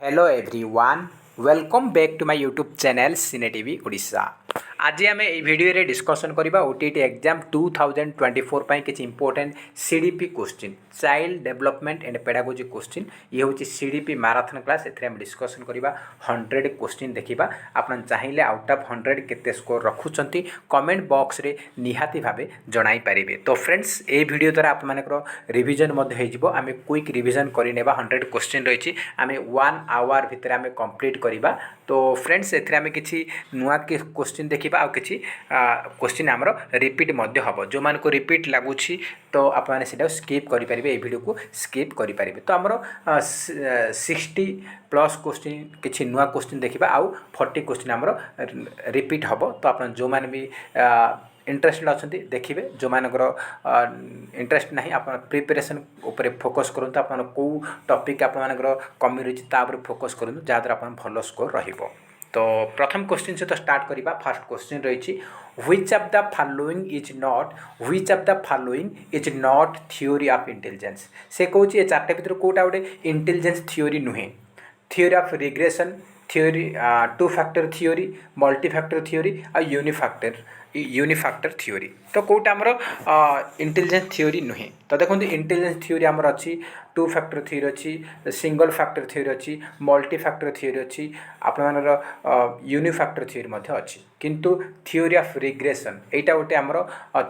Hello everyone, welcome back to my YouTube channel Cine TV Odisha. आज आम ये video रे डिस्कसन करबा ओटीटी एग्जाम 2024 पई किछि important CDP question child development and pedagogy question. ये हूँ सीडीपी मैराथन क्लास। एथरे हम डिस्कसन करबा 100 क्वेश्चन देखिबा। आपन चाहिए आउट ऑफ 100 केते स्कोर रखुचंती कमेंट बॉक्स रे निहाती भाबे जणाई परिबे। तो फ्रेंड्स ए वीडियो द्वारा आप मानकर रिवीजन मध्ये हे जिवो। आमे क्विक रिवीजन करि नेबा। 100 क्वेश्चन रहिछि, आमे 1 आवर भितर आमे कंप्लीट करिबा। तो फ्रेंड्स एथरे आमे किछि नुआ के क्वेश्चन देखिबा आ किछि क्वेश्चन हमर रिपीट मध्ये हबो। जो मान को रिपीट लागुछि तो आप माने सेटा स्किप करि परिबे, ए वीडियो को स्किप करि परिबे। तो हमर 60 प्लस क्वेश्चन किछि नुआ क्वेश्चन देखिबा आ 40 क्वेश्चन हमर रिपीट हबो। तो आप जो मान भी इंटरेस्टेड अच्छा देखिए, जो मानकर इंटरेस्ट ना आप प्रिपेरेसन उपर फोकस करूँ। आप टॉपिक आप कमी रही फोकस करूँ, जहाँद्वारा आप भल स्कोर रहिबो। तो प्रथम क्वेश्चन सहित स्टार्ट करवा। फर्स्ट क्वेश्चन रही which of the following is not theory of intelligence. से कौच ये चार्टे भर कौटा गोटे इंटेलिजेंस थ्योरी नुहे। Theory of regression, theory two factor theory, multi factor theory आ यूनिफैक्टर थ्योरी। तो कौटा आमर इंटेलिजेंस थ्योरी नुहे। तो देखो इंटेलिजेंस थ्योरी आमर अच्छी टू फैक्टर थ्योरी अच्छी, सिंगल फैक्टर थ्योरी अच्छी, मल्टी फैक्टर थ्योरी अच्छी, आप यूनिफैक्टर थ्योरी मध्य अच्छी। किंतु थ्योरी ऑफ रिग्रेशन एटा गोटे आमर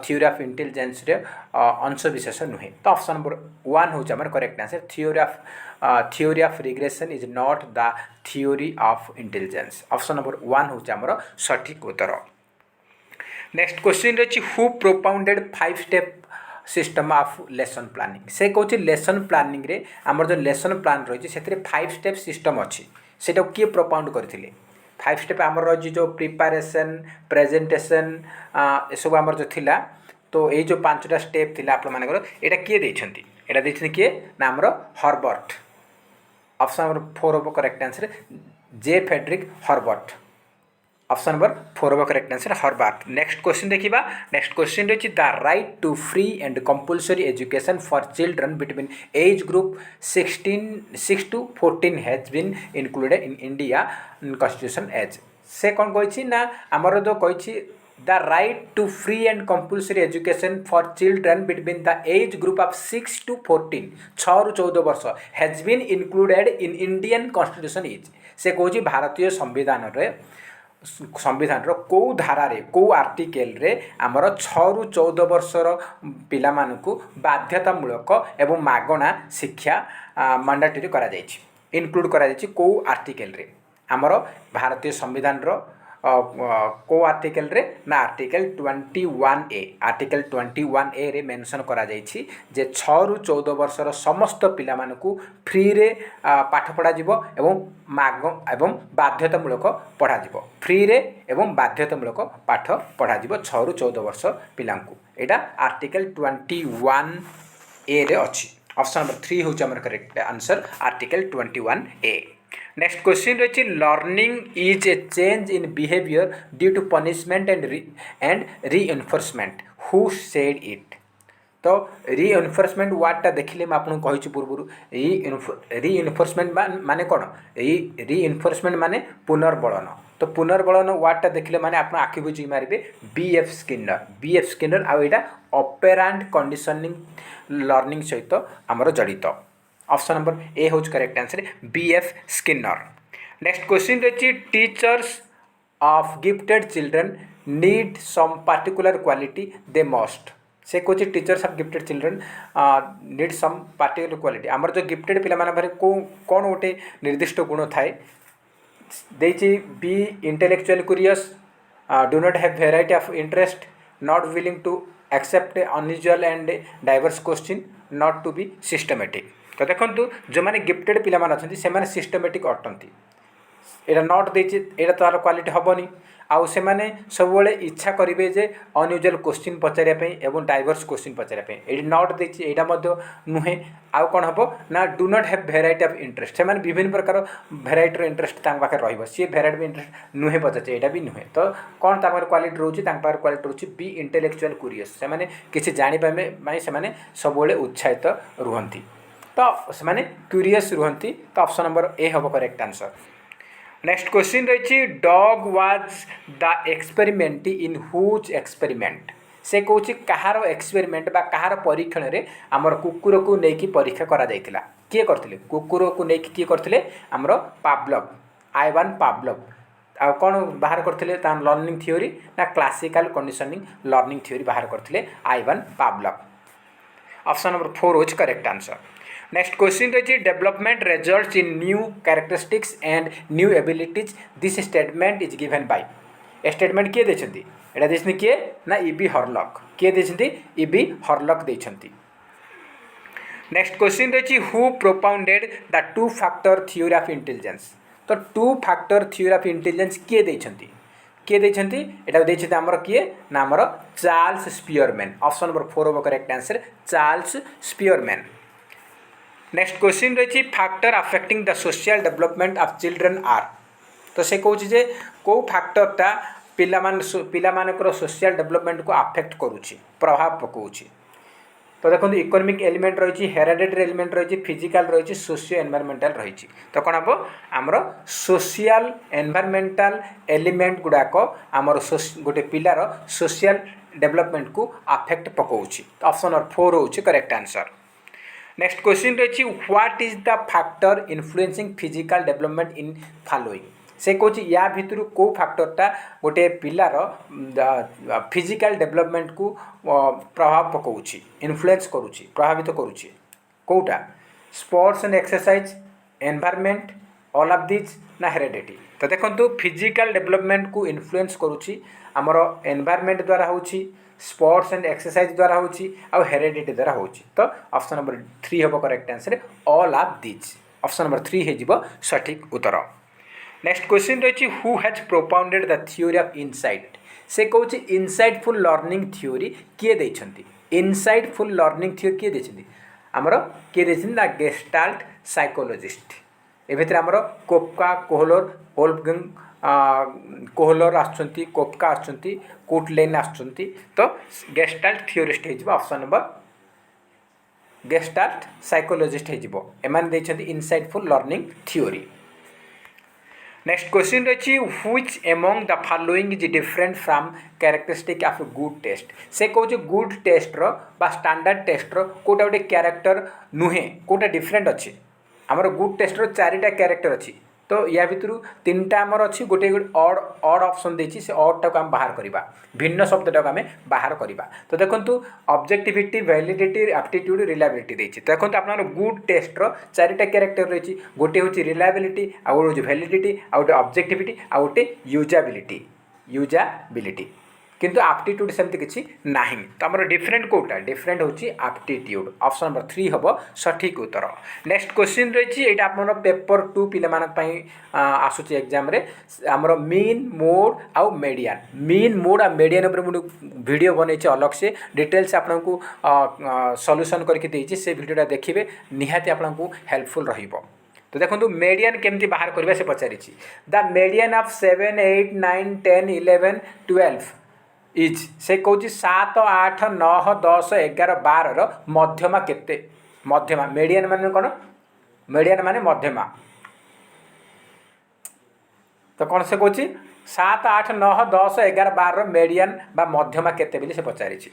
थ्योरी ऑफ इंटेलिजेंस रे अंश विशेष नुहे। तो ऑप्शन नंबर 1 हूँ आमर correct answer. Theory of regression is not the theory of intelligence. Option number 1 हूँ आमर सठिक उत्तर। नेक्स्ट क्वेश्चन रही who propounded 5 step system of lesson planning. से कौन लेसन प्लानिंग रे आमर जो लेसन प्लान रही है 5 स्टेप सिस्टम अच्छी, से किए प्रोपाउंड करते। 5 स्टेप आमर रही जो प्रिपारेसन, प्रेजेंटेशन, सब आमर जो थिला। तो ये जो 5टा स्टेप थिला आप मानकर एटा किए देछंती, एटा देछंती किए ना आमर हर्बर्ट। ऑप्शन नंबर 4 हम correct answer J Frederick Herbart. Option number 4 हम correct answer Herbart. Next question देखिबा। नेक्स्ट क्वेश्चन रही the right to free and compulsory education for children between age group 6 to 14 has been included in India constitution as. से कौन कही ना आमर जो कही the right to free and compulsory education for children between the age group of 6 to 14 6 ରୁ 14 वर्ष has been included in Indian constitution is. से कौन भारतीय संविधान रे संविधान कौ धारे कौ आर्टिकल रे आमर 6 ରୁ 14 वर्षर पिला मानकु बाध्यतामूलक एवं मागणा शिक्षा मैंडेटरी करा जायछि, इंक्लूड करा जायछि कौ आर्टिकल रे। आमर भारतीय संविधान कौ आर्टिकल रे ना आर्टिकल 21A। आर्टिकल 21A रे मेंशन करा जायछि जे 6 ରୁ 14 वर्षर समस्त पिला मानकु फ्री रे पाठ पढ़ा जिवो एवं एवं बाध्यतामूलक पढ़ा जिवो। फ्री रे एवं बाध्यतामूलक पाठ पढ़ा जिवो 6 ରୁ 14 वर्ष पिलांकु। एटा आर्टिकल 21A रे अछि। ऑप्शन नंबर 3 होछि हमर correct answer article 21A। Next question रही learning is a change in behaviour due to punishment and reinforcement. Who said it. तो रीइंफोर्समेंट वार्डटा देखिले मैं आपको कही पूर्व। रीइंफोर्समेंट माने कौन? रीइंफोर्समेंट माने पुनर्बलन। तो पुनर्बलन वार्डटा देखिले माने आप आखि बुझी मारे BF स्किनर आ एटा ऑपरेंट कंडीशनिंग लर्निंग सहित आमर जड़ित। ऑप्शन नंबर ए हूँ correct answer BF Skinner. Next question रही teachers of gifted children need some particular quality they must. से कौन teachers of gifted children need some particular quality. आमर जो gifted पिला माने कौन गोटे निर्दिष्ट गुण थाए देछि। Be intellectual curious, do not have variety of interest, not willing to accept unusual and diverse question, not to be systematic. तो देखो जो मैंने गिफ्टेड पिला अच्छा से सिस्टमेटिक अटंती। एटा नॉट देछि, एटा तार क्वालिटी हेनी। आउ से सब इच्छा करेंगे जे अनयूजुअल क्वेश्चन पचारे एवं डाइवर्स क्वेश्चन पचारे। ये नॉट देछि एटा नुहे। आउ कौन हम ना do not have variety of interest. से विभिन्न प्रकार भेराइटर इंटरेस्ट पाखे सी भेराइटी इंटरेस्ट नुहे पचारे, एटा भी नुहे। तो कौन क्वालिटी रोचे क्वालिटी रोचे बी इंटेलेक्चुअल क्यूरियस। से किसी जानी से सब उत्साहित रुहति। तो से क्यूरीयस रुहंती। तो ऑप्शन नंबर ए हम करेक्ट आंसर। नेक्स्ट क्वेश्चन रही dog was the experiment in whose experiment. से कौच कहार एक्सपेरिमेंट बा कहार परीक्षण रे आमर कुकुर को लेकिन परीक्षा करा जायतिला। किए करथिले कुकुर को लेकिन किए करथिले आमर पावलोव आइवान पावलोव। आ कौन बाहर करथिले ता लर्निंग थ्योरी ना क्लासिकल कंडीशनिंग लर्निंग थ्योरी बाहर करथिले आइवान पावलोव। ऑप्शन नंबर 4 होज करेक्ट आंसर। नेक्स्ट क्वेश्चन रही development results in new characteristics and new abilities this statement is given by. A statement किए देछंती एटा देछनी किए ना इबी हरलॉक। किए देछंती इबी हरलॉक देछंती। नेक्स्ट क्वेश्चन रही who propounded the two factor theory of intelligence. तो two factor theory of intelligence किए देछंती किए देछंती एटा देछंती हमर किए ना हमर चार्ल्स स्पियरमैन। ऑप्शन नंबर 4 होबो correct answer Charles Spearman. Next question रही factor affecting the social development of children are. तो से कहूँ जे कौ फैक्टरटा पिलामानकर सोशल डेवलपमेंट को अफेक्ट करुच्ची प्रभाव पकाउची। तो देखो इकोनॉमिक एलिमेंट रही हेरिडिटरी एलिमेंट रही फिजिकल रही सोशियो एनवायरमेंटल रही। तो कौन हम आमर सोशियल एनवायरमेंटल एलिमेंट गुड़ाक आमर गोटे पिलार सोशियल डेवलपमेंट को अफेक्ट पकाउची। तो ऑप्शन नंबर 4 होची करेक्ट आंसर। नेक्स्ट क्वेश्चन रही what is the factor influencing physical development in following. से कौच या भितर को फैक्टरटा गोटे पिलार फिजिकल डेवलपमेंट को प्रभाव पकाउची इन्फ्लुएंस करुच्ची प्रभावित करुच्ची कौटा sports and exercise environment all of this ना हेरिडिटी। तो देखो फिजिकल डेवलपमेंट को इन्फ्लुएंस करुच्ची आमर एनवायरमेंट द्वारा होची स्पोर्ट्स एंड एक्सरसाइज द्वारा होची आ हेरिडिटी द्वारा होची। तो ऑप्शन नंबर 3 हम correct answer all of this. Option number 3 हो सठिक उत्तर। नेक्स्ट क्वेश्चन रही who has propounded the theory of insight. से कौच इनसाइटफुल लर्निंग थ्योरी किए देछंती इनसाइटफुल लर्निंग थ्योरी किए देछंती आमर किए देछंती द गेस्टाल्ट साइकोलॉजिस्ट। ए भितर आमर कोपका कोहलर ओल्फगंग कोहलर आछंती कोपका आछंती कोटलेन आछंती। तो गेस्टाल्ट थ्योरिस्ट हो ऑप्शन नंबर गेस्टाल्ट साइकोलॉजिस्ट हो एमान देछंती insightful learning theory. Next question रही which among the following is different from characteristic of good test. से कौच गुड टेस्टर बा स्टैंडर्ड टेस्टर कोटा गोटे क्यारेक्टर नुहे कोटा डिफरेंट अच्छे। आमर गुड टेस्टर 4टा क्यारेक्टर अच्छी। तो या भितर 3टा आमर अच्छी गोटे ऑड ऑप्शन देछि से ऑड टाक आम बाहर करवा भिन्न शब्द टाक आम बाहर करवा। तो देखो ऑब्जेक्टिविटी वैलिडिटी एप्टीट्यूड रिलायबिलिटी देछि। तो देखो आप गुड टेस्टर 4टा क्यारेक्टर रही गोटे हूँ रिलायबिलिटी आ गोटे हूँ वैलिडिटी आ गोटे ऑब्जेक्टिविटी आ गोटे यूजाबिलिटी किंतु एप्टीट्यूड सेमती किसी ना। तो आमर डिफरेंट कोटा डिफरेंट होची एप्टीट्यूड। ऑप्शन नंबर 3 हम सठिक उत्तर। नेक्स्ट क्वेश्चन रही ये आप पेपर 2 पिलामानक आसूची एग्जाम रे आमर मीन मोड आउ मीडियन मीन मोड आ मीडियन उपर मुझे वीडियो बनई अलग से डिटेल्स आपको सॉल्यूशन करके देइछि। से वीडियोटा देखिए निहाती आपको हेल्पफुल रहिबो। तो देखो मीडियन केमती बाहर करबा से पचारि द मीडियन ऑफ 7 8 9 10 11 12 इज से कौच 7 8 9 10 11 12 मध्यमा केते मध्यमा मीडियन माने कौन मीडियन माने मध्यमा। तो कौन से कौच 7 8 9 10 11 12 मीडियन बा मध्यमा केते बोली से पचारि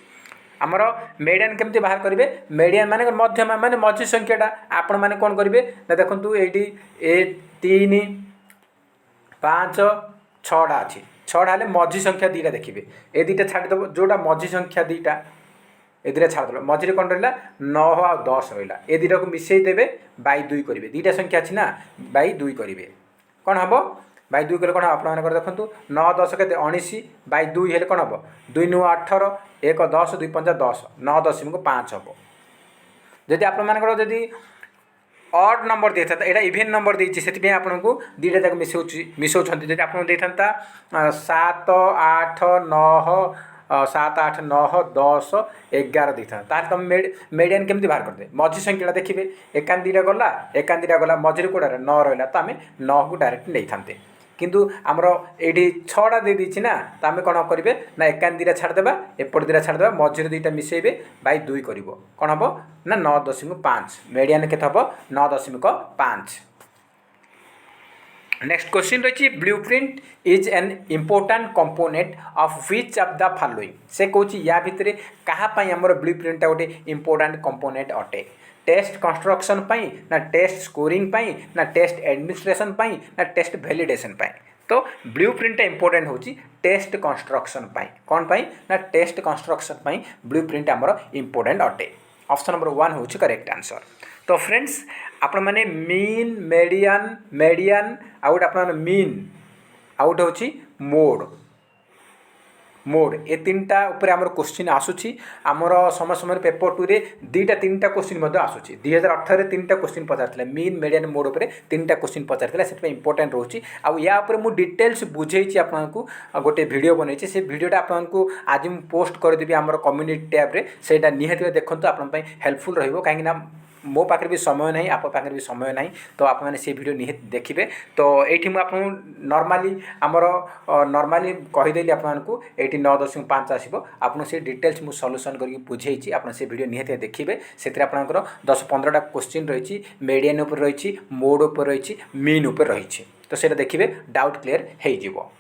आमर मीडियन केमती बाहर करेंगे मीडियन माने मध्यमा माने मझी संख्याटा आपण माने कौन करेंगे ना देखो ये 3 5 6टा अच्छी 6टा हेल्ले मझी संख्या 2टा देखिए ए 2टा छाड़देव जोटा मझी संख्या 2टा ए 2टा छाड़देव मझे कौन रहा 9 आ 10 रहा ए 2टा को मिसई देवे बाई 2 करेंगे 2टा संख्या अच्छी ना बाई 2 करेंगे कौन हम बाई 2 कले कौन आप देखो 9 10 के 19 बाई 2 हेल्ले कौन हम 2 9 18 1 10 2 5 10 9 दशमिक 5 हम। जदि आपदी ऑड नंबर दे था यहाँ इभेन नंबर देती से आपको 2टा जाक मिसाऊँ जब आपको देता 7 8 9 7 8 9 10 11 देता तार तुम मीडियन केमती बाहर करदे मझी संख्या देखिए 1 2टा गला 1 2टा गला मझे कौटा 9 रहा तो आम 9 को डायरेक्ट नहीं था किंतु आमर ये छटा दे देछि ना तो आम कौन करेंगे ना एकान दुटा छाड़देवा एपट दुटा छाड़देवा मझे दुईटा मिसेबे बाई 2 कर कौन हम ना 9.5 मेडियन के हम 9.5। नेक्स्ट क्वेश्चन रही blueprint is an important component of which of the following से कौन या भितर कहाँपाई आमर ब्लूप्रिंटा गोटे इम्पोर्टाट कंपोनेंट अटे टेस्ट कंस्ट्रक्शन पाई ना टेस्ट स्कोरिंग पाई ना टेस्ट एडमिनिस्ट्रेशन पाई ना टेस्ट वैलिडेशन पाई। तो ब्लूप्रिंट इम्पोर्टाट होची टेस्ट कंस्ट्रक्शन पाई कौन पाई ना टेस्ट कंस्ट्रक्शन पाई ब्लूप्रिंट आमर इम्पोर्टाट अटे। ऑप्शन नंबर 1 होची करेक्ट आंसर। तो फ्रेंड्स आपण मैंने मीन मेडियन मेडियन आउट आप मीन आउट होची मोड मोड ए तीनटा ऊपर आमर क्वेश्चन आसूची आमर समय समय पेपर 2 रे दुईटा 3टा क्वेश्चन आसूची 2018 3टा क्वेश्चन पचार मीन मेडियन मोड उपर 3टा क्वेश्चन पचार से इंपोर्टेंट रोची या मुझे डिटेल्स बुझे आपको गोटे वीडियो बनई से वीडियोटा आपको आज मुझे पोस्ट करदेवी आम कम्युनिटी टैब रे सेटा निहाती देखो आप हेल्पफुल रहिबो कहीं मो पाखे भी समय ना आप पाखे भी समय ना तो आप मैंने से वीडियो निहाती देखिए। तो ये मुझे नॉर्मली आमर नॉर्मली कहीदेली आपको ये 9.5 आसो आपको से डिटेल्स मुझे सॉल्यूशन करके बुझे आप से वीडियो निहाती देखिए से आपंकर 10-15टा क्वेश्चन रही मेडियन उपर रही मोड उपर रही मीन उपर रही तो से देखिए डाउट क्लियर हो।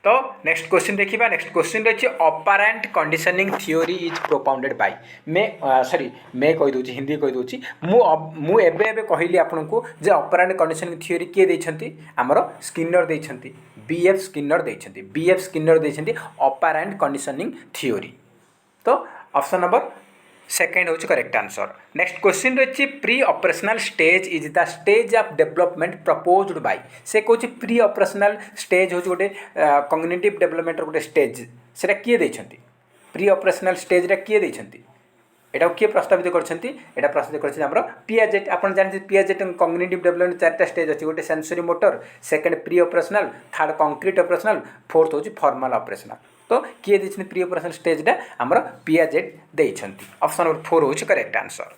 तो नेक्स्ट क्वेश्चन देखिए नेक्स्ट क्वेश्चन रही operand conditioning theory is propounded bye मैं कहीदे हिंदी कहीदे मुझे कहली आपको जे ऑपरेंट कंडीशनिंग थ्योरी किए देछंती आमर स्किनर देछंती बीएफ स्किनर देछंती बीएफ स्किनर देछंती ऑपरेंट कंडीशनिंग थ्योरी। तो ऑप्शन नंबर सेकेंड होची करेक्ट आंसर। नेक्स्ट क्वेश्चन रही pre operational stage is the stage of development proposed by से कौन प्री ऑपरेशनल स्टेज हो गोटे कॉग्निटिव डेवलपमेंट गोटे स्टेज से किए देछंती प्री ऑपरेशनल स्टेज किए देछंती एटा किए प्रस्तावित करछंती एटा प्रस्तावित करछंती हमरो पियाजेट आपण जानते पियाजेट कॉग्निटिव डेवलपमेंट 4टा स्टेज अछि गोटे sensory motor second pre operational third concrete operational fourth होची फॉर्मल ऑपरेशनल। तो किए देछन प्री ऑपरेशनल स्टेजटा हमरो पियाजेट देछंती ऑप्शन नंबर 4 होची करेक्ट आंसर।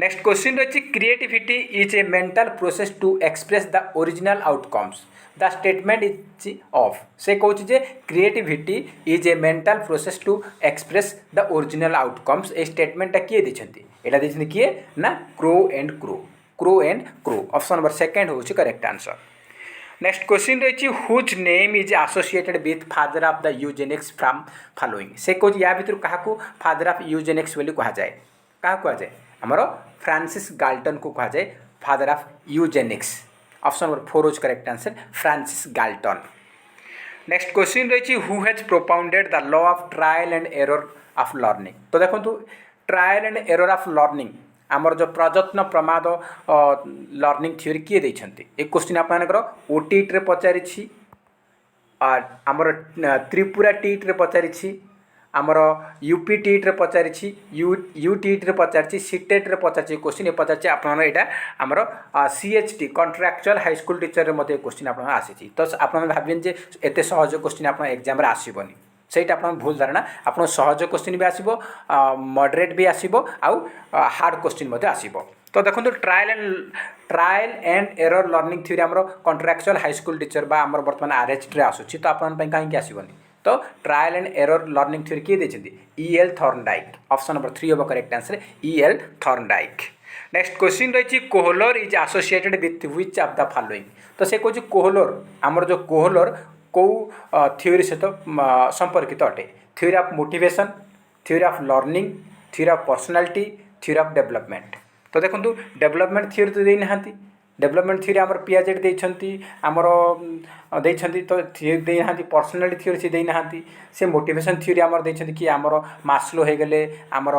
नेक्स्ट क्वेश्चन रही creativity is a mental process to express the original outcomes the statement is of से कौच जे creativity is a mental process to express the original outcomes ए स्टेटमेंटा किए देछंती एटा देछंती किए ना Crow and Crow option number 2 होची करेक्ट आंसर। नेक्स्ट क्वेश्चन रही whose name is associated with father of the eugenics from following से कौच या भितर क्या फादर ऑफ यूजेनिक्स बोली कह जाए क्या कह जाए आमर फ्रांसिस गाल्टन को कह जाए father of eugenics option number 4 होज correct answer Francis Galton. Next question रही who has propounded the law of trial and error of learning. तो देखो trial and error of learning आमर जो प्रयत्न प्रमाद लर्निंग थ्योरी किए देछंती ए क्वेश्चन आपनकर ओटीटी रे पचारिछि आमर त्रिपुरा टीटी रे पचारिछि आमर यूपी टीटी रे पचारिछि यूटीटी रे पचारिछि सीटेट रे पचारिछि क्वेश्चन ए पचारिछि आपन एटा आमर CHT contractual high school teacher रे मते क्वेश्चन आपन आसीछि। तो आपन भाबियन जे एते सहज क्वेश्चन आपन एग्जाम रे आसीबनी सेटा आपन भूल धारणा आपन सहज क्वेश्चन भी आसीबो मॉडरेट भी आसीबो आउ हार्ड क्वेश्चन मते आसीबो। तो देखो trial and error learning theory आमर कॉन्ट्रैक्चुअल हाई स्कूल टीचर बा आमर वर्तमान आरएचटी रे आसुछि तो आपन पई काहे आसीबनी। तो trial and error learning theory किए देछंती ईएल थॉर्नडाइक ऑप्शन नंबर 3 होबो correct answer E L Thorndike. Next question रही Kohler is associated with which of the following. तो से कहूँ कोहलर आमर जो कोहलर कौ थ्योरी सहित संपर्कित अटे theory of motivation theory of learning theory of personality theory of development. तो देखो डेवलपमेंट थ्योरी तो देना डेवलपमेंट थ्योरी आमर पियाजेट देछंती आमर देछंती तो देना पर्सनालिटी थ्योरी से देना से मोटिवेशन थ्योरी आमर देछंती कि आमर मास्लो हो गले आमर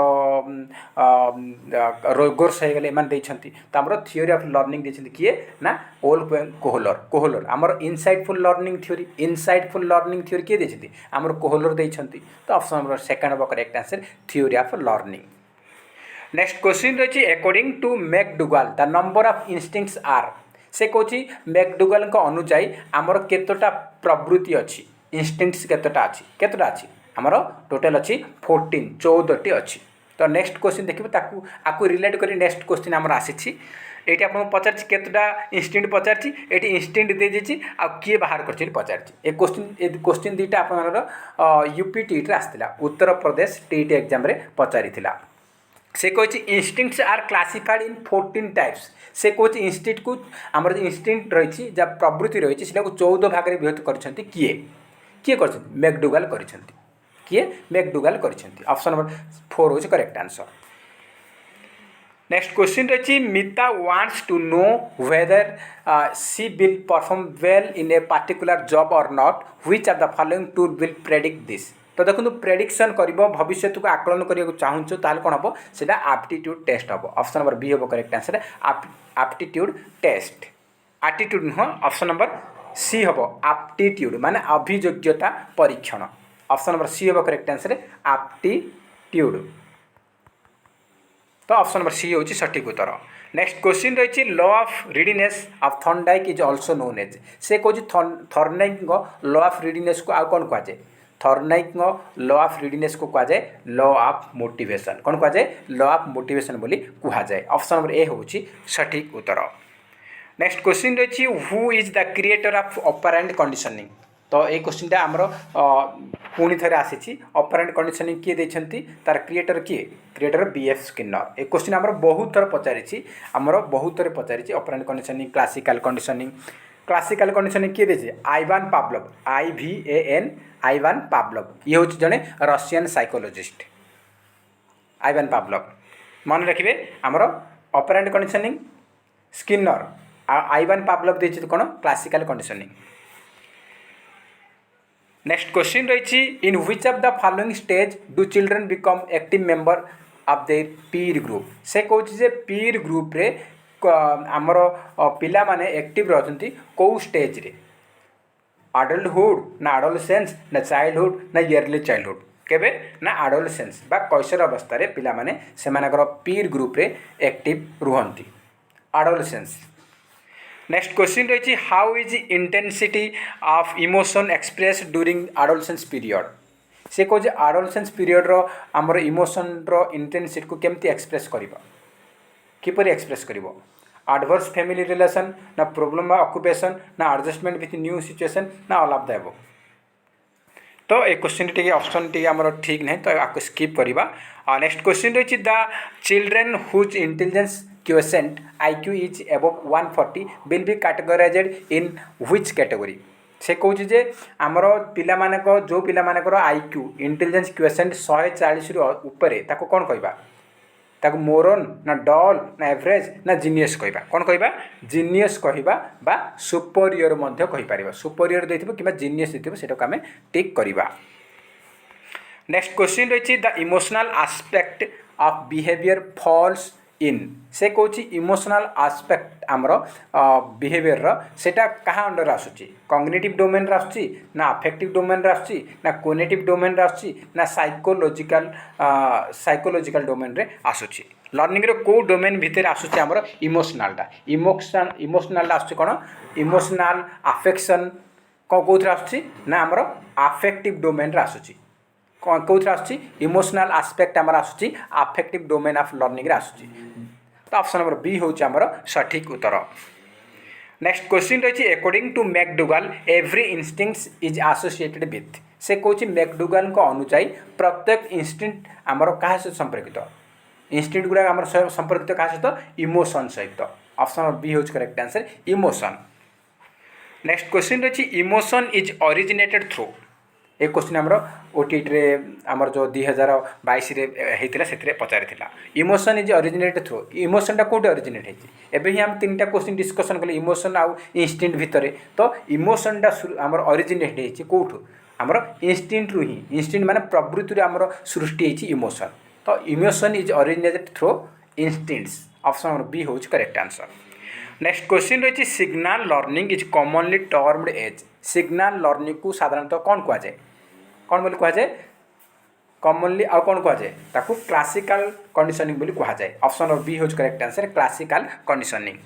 रोगर्स हो गले मान देछंती। तो आमर थ्योरी ऑफ लर्निंग देछंती किए ना ओल कोहलर आमर इनसाइटफुल लर्निंग थ्योरी किए देछंती आमर कोहलर देछंती। तो ऑप्शन नंबर 2 होबो correct answer theory of learning. Next question रही according to McDougall the number of instincts are से कौची मैकडुगाल अनुजाई आमर केतोटा प्रवृत्ति अच्छी इंस्टिंक्ट्स केतोटा अच्छी आमर टोटल अच्छी 14 टी अच्छी। तो नेक्स्ट क्वेश्चन देखिए आकु रिलेट करी नेक्स्ट क्वेश्चन आमर आसी ये आपको पचार केतटा इंस्टेंट पचार ये इंस्टेंट दे दी आ किए बाहर कर पचार क्वेश्चन दुईटा आप यूपी आसला उत्तर प्रदेश टीईटी एग्जाम रे पचारि से कहे instincts are classified in 14 types से कहे इंस्टिंक्ट को आमर जो इंस्टिंक्ट रही प्रवृत्ति रही है 14 भाग में विभक्त कर किए किए कर मैकडुगाल कर किए मैकडुगाल कर ऑप्शन नंबर 4 हूँ करेक्ट आंसर। नेक्स्ट क्वेश्चन रही Mita wants to know whether she will perform well in a particular job और not which are the following tool will predict this. तो देखो प्रेडिक्शन कर भविष्य को आकलन करने चाहूँ ताल कौन हम से एप्टीट्यूड टेस्ट हम ऑप्शन नंबर बी हम correct answer aptitude test aptitude नुह ऑप्शन नंबर सी हम एप्टीट्यूड माने अभियोग्यता परीक्षण ऑप्शन नंबर सी हम करेक्ट आंसर एप्टीट्यूड। तो ऑप्शन नंबर सी होची सठिक उत्तर। नेक्स्ट क्वेश्चन रही law of readiness of Thorndike is also known as से कौन थॉर्नडाइक लॉ ऑफ रिडीनेस को आउ कौन कहुए थॉर्नडाइक लॉ ऑफ रिडीनेस को कहुए लॉ ऑफ मोटिवेशन कौन कहुए लॉ ऑफ मोटिवेशन बोली कहुए ऑप्शन नंबर ए होची सठिक उत्तर। नेक्स्ट क्वेश्चन रही who is the creator of operant conditioning. तो ये क्वेश्चन आमर पुणी थे आसी ऑपरेंट कंडीशनिंग किए देछंती तार क्रिएटर किए क्रिएटर बीएफ स्किनर। ए क्वेश्चन आमर बहुत थर पचारि आमर बहुत थर पचारि ऑपरेंट कंडीशनिंग क्लासिकल कंडीशनिंग किए देछे Ivan Pavlov IVAN Ivan Pavlov ये हूँ जड़े रशियन साइकोलोजिस्ट आइवान पावलोव मन रखिए आमर operant conditioning Skinner Ivan Pavlov देछे कौन क्लासिकल कंडीशनिंग। नेक्स्ट क्वेश्चन रही in which of the following stage do children become active member of their peer group से कहे पीर ग्रुप रे आमर पिला माने एक्टिव रहती कौ स्टेज रे आडल्टहुड ना आडोलेसेंस ना चाइल्डहुड ना इयरली चाइल्डहुड केबे ना आडोलेसेंस बा कैशोर अवस्था रे पिला माने सेमानकर पीर ग्रुप रे एक्टिव रुहंती आडोलेसेंस। नेक्स्ट क्वेश्चन रही how is intensity of emotion express during adolescence period से कहे आडोलेसेंस पीरियड रो आमर इमोशन रो इंटेंसिटी को केमती एक्सप्रेस करबा किपरि एक्सप्रेस करिवो एडवर्स फैमिली रिलेशन ना प्रॉब्लम ऑक्युपेशन ना एडजस्टमेंट विथ न्यू सिचुएशन ना ऑल ऑफ द अबव। तो ये क्वेश्चन टी ऑप्शन टी आमर ठीक नहीं तो आपको स्किप करवा। नेक्स्ट क्वेश्चन रही the children whose intelligence quotient IQ is above 140 will be categorised in which category से कहे आमर पिला जो पिला IQ इंटेलिजेंस क्वोशिएंट 140 ऊपर ताको कौन कहबा ताको मोरन ना डल ना एवरेज ना जीनियस कहबा कौन कहबा जीनियस कहबा बा सुपरियर मध्य कहि परिबा सुपरियर देथिबो किबा जीनियस देथिबो सेटा आमे टिक करबा। नेक्स्ट क्वेश्चन रही the emotional aspect of behaviour falls in से कौच इमोशनल आस्पेक्ट आमर बिहेवियर सेटा कहाँ अंडर आसूची कॉग्निटिव डोमेन आसूची ना अफेक्टिव डोमेन आसूची ना कोग्निटिव डोमेन आसूची ना साइकोलॉजिकल डोमेन रे आसूची लर्निंग रे को डोमेन भितर आसूची आमर इमोशनलटा इमोशनल आसूची कौन इमोशनल अफेक्शन कौन आसूची ना आमर अफेक्टिव डोमेन रे आसूची कौन आसूची इमोशनल आस्पेक्ट आमर आसूची अफेक्टिव डोमेन ऑफ लर्निंग रे आसूची। तो ऑप्शन नंबर बी हूँ आमर सठिक उत्तर। नेक्स्ट क्वेश्चन रही according to McDougall every instincts is associated with से कौन मैकडुगाल अनुसार प्रत्येक इंस्टिंक्ट आमर क्या सहित संपर्कित इंस्टिंक्ट गुड़ा आमर संपर्कित क्या सहित इमोशन सहित ऑप्शन नंबर बी हूँ correct answer emotion. Next question रही इमोशन इज ओरिजिनेटेड थ्रू एक क्वेश्चन आमर ओटीटी आमर जो 2022 से पचारि इमोशन इज ओरिजिनेटेड थ्रू इमोशनटा कौटे ओरिजिनेट होती ही आम 3टा क्वेश्चन डिस्कसन कले इमोशन आउ इंस्टिंक्ट भितर तो इमोशनटा आमर ओरिजिनेट होती कौटू आमर इंस्टिंक्ट रु ही इंस्टिंक्ट माने प्रवृत्ति आमर सृष्टि होती इमोशन तो emotion is originated through instincts option number B हूँ करेक्ट आंसर। नेक्स्ट क्वेश्चन रही signal learning is commonly termed as signal learning को साधारणतः कौन कहुए कौन बोली कहुए कॉमनली आउ कौन कहुए ताकू क्लासिकल कंडीशनिंग बोली कहुए ऑप्शन नंबर बी हूँ correct answer classical conditioning.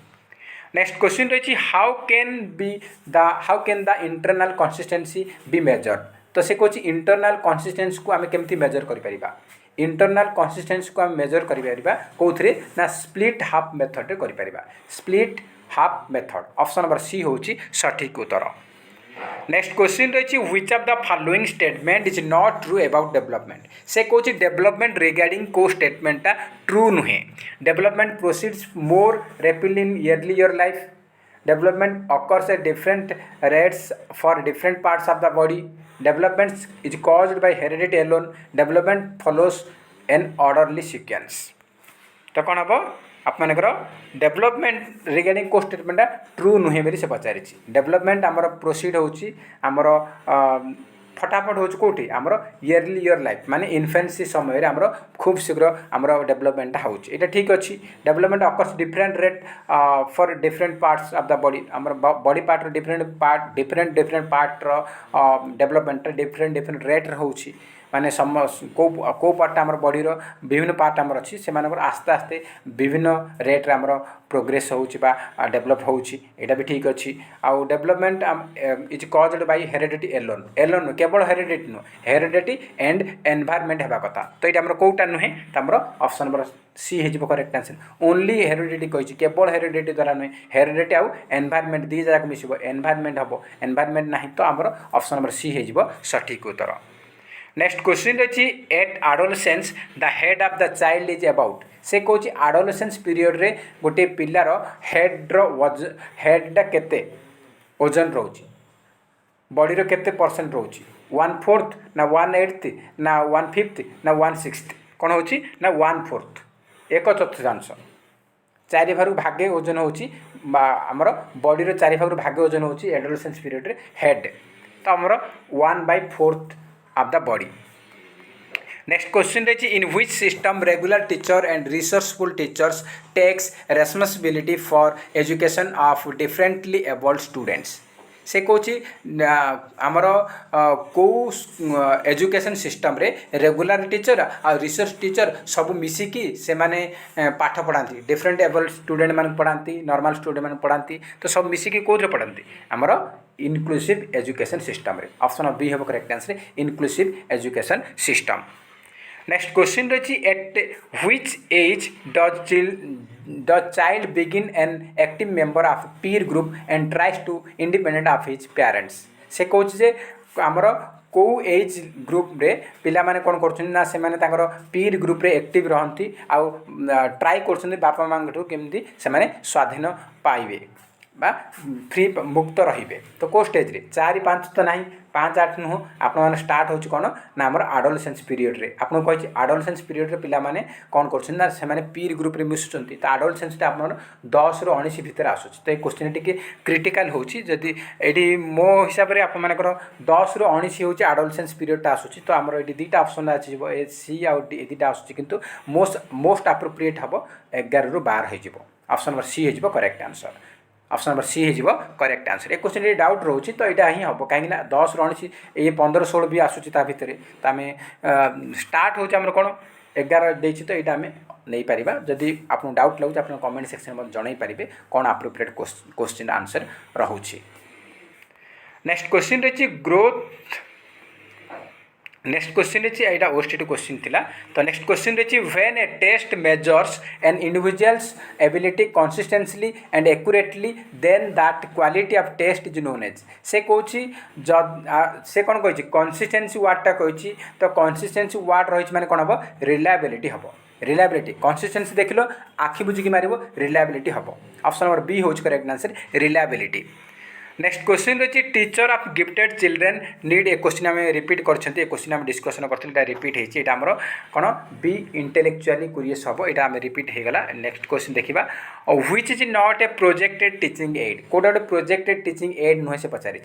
Next question रही how can the internal consistency be measured तो से कौन इंटरनल कंसिस्टेंसी को आम केमती मेजर कर इंटरनल कंसिस्टेंसी को आम मेजर करिपरिबा कोउथरे ना स्प्लिट हाफ मेथड रे करिपरिबा split half method option number C होची सठिक उत्तर। नेक्स्ट क्वेश्चन रही which of the following statement is not true about development से कौन डेवलपमेंट रिगार्डिंग को स्टेटमेंटा ट्रू नुहे development proceeds more rapidly in early your life development occurs at different rates for different parts of the body development is caused by heredity alone development follows an orderly sequence। तो कौन हम आपमनकर development regarding को स्टेटमेंटा true नुहे बोली से पचारि development आमर proceed होची आमर फटाफट हो कौटी आमर ईयरली ईयर लाइफ माने इन्फेन्सी समय आमर खूब शीघ्र आमर डेवलपमेंट होची एटा ठीक अच्छी development occurs different rate for different parts of the body आमर body part different part development different rate होची माने को पार्ट आमर बॉडी विभिन्न पार्ट आमर अच्छी से आस्ते आस्ते विभिन्न रेट रे आमर प्रोग्रेस होची बा डेवलप होची एटा भी ठीक अच्छी आउ development is caused by heredity alone केवल हेरिडिटी नु हेरिडिटी एंड एनवायरनमेंट हेबा कथा तो ये आमर कोटा नुहे तमरो ऑप्शन नंबर सी हेजिबो करेक्ट आंसर ओनली हेरिडिटी कहिछि केवल हेरिडिटी द्वारा नुहे हेरिडिटी आउ एनवायरनमेंट दी जाक मिसिबो एनवायरनमेंट हबो एनवायरनमेंट नाही तो आमर ऑप्शन नंबर सी हेजिबो सठिक उत्तर। नेक्स्ट क्वेश्चन रही at adolescence the head of the child is about से कौच एडोलसेंस पीरियड रे गोटे पिलार हेड केते ओजन रोची बॉडी रो केते परसेंट रोची 1/4 ना 1/8 ना 1/5 ना 1/6 कौन होची ना 1/4 एक चतुर्थांश चारि भाग भागे ओजन होची आमर बॉडी रो चारि भाग भागे ओजन होची एडोलसेंस पीरियड रे हेड तो आमर 1/4 of the body। Next question रही in which system regular teacher and resourceful teachers takes responsibility for education of differently abled students से कौन आमर को एजुकेशन सिस्टम रे रेगुलर टीचर आ रिसोर्स टीचर सब मिसिकी से माने पाठ पढ़ाती डिफरेंट एबल्ड स्टूडेंट मान पढ़ाती नॉर्मल स्टूडेंट मान पढ़ाती तो सब मिसिकी कौन पढ़ाती आमर इनक्लूसिव एजुकेशन सिस्टम रे ऑप्शन बी हम correct answer inclusive education system. Next question रही at which age does child begin an active member of peer group and tries to independent of his parents से कौन जे आमर को age group रे पिला माने कौन कर से माने तांकर पीर ग्रुप रे एक्टिव रहती आउ ट्राई कर बापा माँ केमती से स्वाधीन पाइबे बा फ्री मुक्त रहिबे तो को स्टेज रे 4-5 तो नहीं 5-8 नुह आपने स्टार्ट होची कौन ना आमर एडोलसेंस पीरियड रे आपन कहि एडोलसेंस पीरियड रे पिला माने कौन करछन ना से माने पीर ग्रुप रे मिसुचंती तो एडोलसेंस टा आपन 10 ରୁ 19 भितर आसुची तो ए क्वेश्चन टिके क्रिटिकल होची जदी एडी मो हिसाब रे आप मानकर 10 ରୁ 19 होची एडोलसेंस पीरियड टा आसुची तो आमर एडी दुईटा ऑप्शन आछि जिवो ए सी आउ डी दुईटा आसुची किंतु मोस्ट एप्रोप्रिएट हबो 11 ରୁ 12 हे जिवो ऑप्शन नंबर सी हे जिवो correct answer option number C हो करेक्ट आंसर। एक क्वेश्चन डाउट रोचे तो यहाँ ही हम कहीं 10 ରୁ 19 ये 15-16 भी आसूँ भितर तो आम स्टार्ट हो कौन 11 देती तो यहाँ आम नहीं पारिबा जदि आपको डाउट लगे आप कमेंट सेक्शन में जन पारे कौन एप्रोप्रिएट क्वेश्चन आंसर रोचे। नेक्स्ट क्वेश्चन रही ग्रोथ नेक्स्ट क्वेश्चन रही यहाँ ओस्टेट क्वेश्चन थिला तो नेक्स्ट क्वेश्चन रही when a test measures an individual's ability consistently and accurately then that quality of test is known as से कौन से कौन कही कंसिस्टेंसी वार्डटा कही तो कंसिस्टेंसी वार्ड रही माने कौन हम रिलायबिलिटी हम रिलायबिलिटी कंसिस्टेंसी देख लो आखि बुझिकी मार रिलायबिलिटी हम ऑप्शन नंबर बी हो correct answer reliability. Next question रही teacher of gifted children need ए क्वेश्चन आम रिपीट करते क्वेश्चन आम डिस्कसन करते रिपीट होती आमर कौन बी इंटेलेक्चुअली क्यूरियस हम यहाँ आम रिपीट होगा। नेक्स्ट क्वेश्चन देखा which is not a projected teaching aid कोटा गोटे प्रोजेक्टेड टीचिंग एड नुहे से पचारि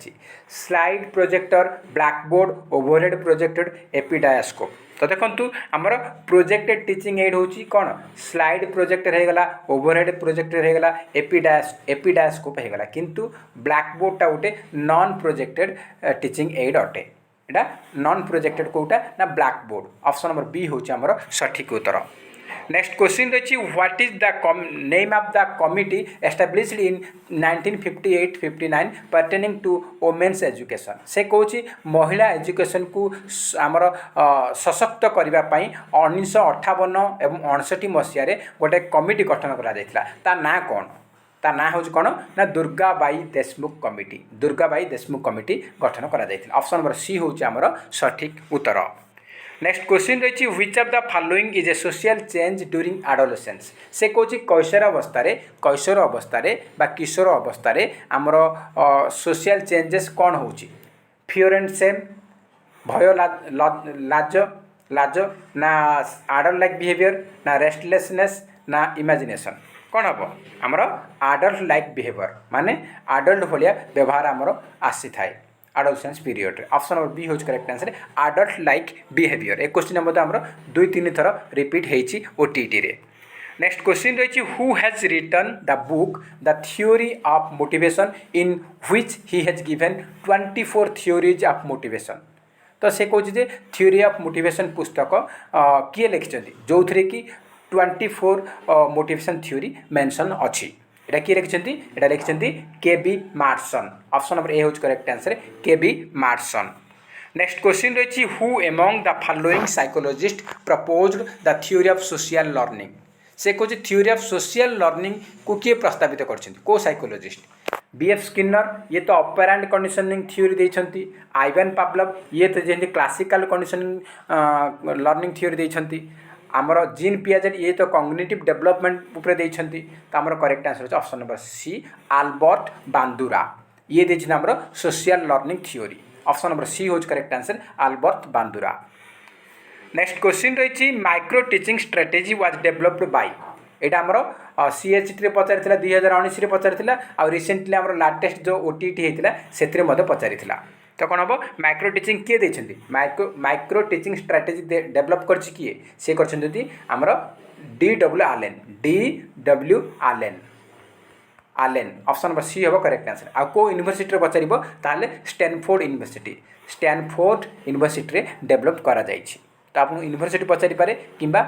slide projector blackboard overhead projected epidiascope तो देखु आमर प्रोजेक्टेड टीचिंग एड होची कौन स्लाइड प्रोजेक्टर होगला ओवरहेड प्रोजेक्टर होगला एपिडायास्कोप होगला किंतु ब्लैकबोर्डटा गोटे नॉन प्रोजेक्टेड टीचिंग एड अटे एटा नॉन प्रोजेक्टेड कोटा ना ब्लैकबोर्ड ऑप्शन नंबर बी होची आमर सठिक उत्तर। नेक्स्ट क्वेश्चन रही what is the name of the committee established in 1958-59 pertaining to women's education से कौन महिला एजुकेशन को आमर सशक्त करने 1958 और 1959 मसीह गोटे कमिटी गठन करा ना कौन ता ना हूँ कौन ना दुर्गाबाई देशमुख कमिटी दुर्गाबाई देशमुख कमिटी गठन करा ऑप्शन नंबर सी हूँ आमर सठिक उत्तर। नेक्स्ट क्वेश्चन रही which of the following is A social change during adolescence से कौन कैशोर अवस्था किशोर अवस्था आमर सोशल चेंजेस कौन हो फियर एंड सेम भय लाज लाज ना आडल्ट लाइक बिहेवियर ना रेस्टलेसनेस ना इमेजिनेशन कौन हम आमर आडल्ट लाइक बिहेवियर माने आडल्ट भाया व्यवहार आमर आसी थाए adolescence period option number B हूँ correct answer adult like behaviour ए क्वेश्चन आमर 2-3 थर रिपीट होती ओटीटी रे। नेक्स्ट क्वेश्चन रही who has written the book the theory of motivation in which he has given 24 theories of motivation तो से कौन थ्योरी ऑफ मोटिवेशन पुस्तक किए लिखिं जो थे कि 24 मोटिवेशन थ्योरी मेंशन अच्छी एटा किए लिखिं एटा लिखिं के.बी. मार्सन ऑप्शन नंबर ए हूँ correct answer K B. Madsen. Next question रही who among the following psychologist proposed the theory of social learning से कौन थ्योरी ऑफ सोशल लर्निंग को किए प्रस्तावित कर साइकोलॉजिस्ट बी.एफ. स्किनर ये तो ऑपरेंट कंडीशनिंग थ्योरी देइछंती आइवान पावलोव ये तो जेमती क्लासिकल कंडीशनिंग लर्निंग थ्योरी देइछंती आमर जीन पियाजेट ये तो कॉग्निटिव डेवलपमेंट उपरे देइछंती तो आमर करेक्ट आंसर है option number C Albert Bandura ये देइछन आमर social learning theory option number C हूँ correct answer Albert Bandura. Next question रही micro teaching strategy was developed by यहाँ आमर सीएचटी पचारि 2019 पचारि आ रिसेंटली आमर लाटेस्ट जो ओटीटी होता से पचारि तो कौन हम माइक्रो टीचिंग किए देइछंती माइक्रो टीचिंग स्ट्रेटेजी डेवलप करछि किए से करछंती आमर डी.डब्ल्यू. आलेन ऑप्शन नंबर सी हम करेक्ट आंसर आ को यूनिवर्सिटी पचारिबो ताले स्टैनफोर्ड यूनिवर्सिटी डेवलप करा जाइछि तो आपको यूनिवर्सिटी पचारि पारे किंबा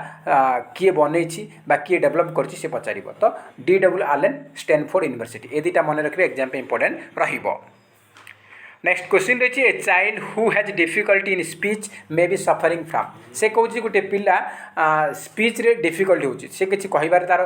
किए बनै बा किए डेवलप करछि से पचारिबो तो डी.डब्ल्यू. आलेन स्टैनफोर्ड यूनिवर्सिटी ए दुटा मन रखिबे एग्जाम पे इंपोर्टेंट रहिबो। नेक्स्ट क्वेश्चन रही a child who has difficulty in speech may be suffering from से कौन गोटे पिला स्पीच रे डिफिकल्टी होची से किसी कहबार तार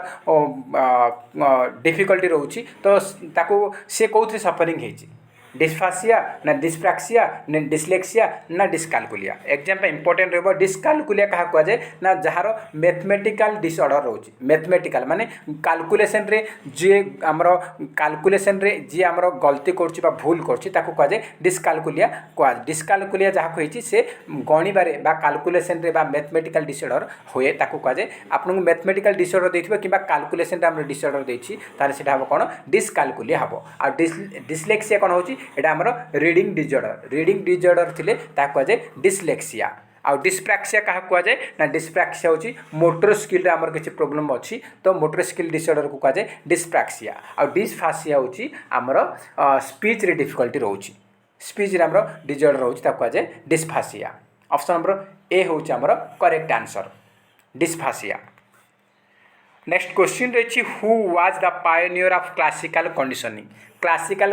डिफिकल्टी रोची तो ताको से कौन सफरिंग होची डिस्फासिया ना डिस्प्राक्सिया ना डिस्लेक्सिया ना डिस्कालकुलिया एग्जाम पे इंपोर्टेंट रहिबो डिस्कालकुलिया कहा कह जाए ना जहार मैथमेटिकल डिसऑर्डर रोची मैथमेटिकल माने कैलकुलेशन रे जे हमर कैलकुलेशन रे जे हमर गलती करछि बा भूल करछि ताको कह जाए डिस्कालकुलिया जहाँ होइछि से गणिबारे बा कैलकुलेशन रे बा मैथमेटिकल डिसऑर्डर होए ताको कह जाए आपन मैथमेटिकल डिसऑर्डर देथिबो किबा कैलकुलेशन रे हमर डिसऑर्डर देछि तारे सेटा हबो कोन डिस्कालकुलिया हबो आ डिस्लेक्सिया कोन होछि एटा हमर रीडिंग डिजॉर्डर थिले ताको कह जाए डिस्लेक्सिया आ डिस्प्राक्सिया क्या कहुए ना डिस्प्राक्सिया होची मोटर स्किल आमर किसी प्रोब्लेम अच्छी तो मोटर स्किल डिसऑर्डर को कहुए डिस्प्राक्सिया आ डिस्फासिया होची आमर स्पीच रे डिफिकल्टी रोची स्पीच रे आमर डिजॉर्डर होची ताको कहुए डिस्फासिया ऑप्शन नंबर ए होची आमर करेक्ट आंसर डिस्फासिया। नेक्स्ट क्वेश्चन रही who was the pioneer of classical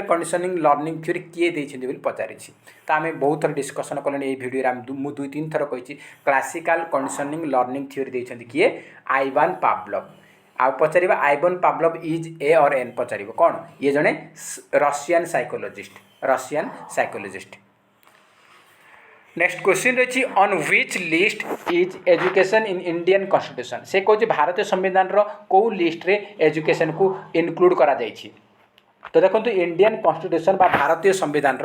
conditioning learning theory किए देइछन्ति बोली पचारि तो आम बहुत थर डिस्कसन कले ये भिडियो मु 2-3 थर कही क्लासिकल कंडीशनिंग लर्निंग थ्योरी देइछन्ति किए आइवान पावलोव आ पचार आइवान पावलोव इज ए और एन पचार कौन ये जड़े रशियन साइकोलॉजिस्ट। नेक्स्ट क्वेश्चन रही on which list is education in Indian constitution से कौन भारतीय संविधान कौ लिस्ट रे एजुकेशन को इनक्लूड करा जाइछि तो देखो इंडियन कॉन्स्टिट्यूशन बा भारतीय संविधान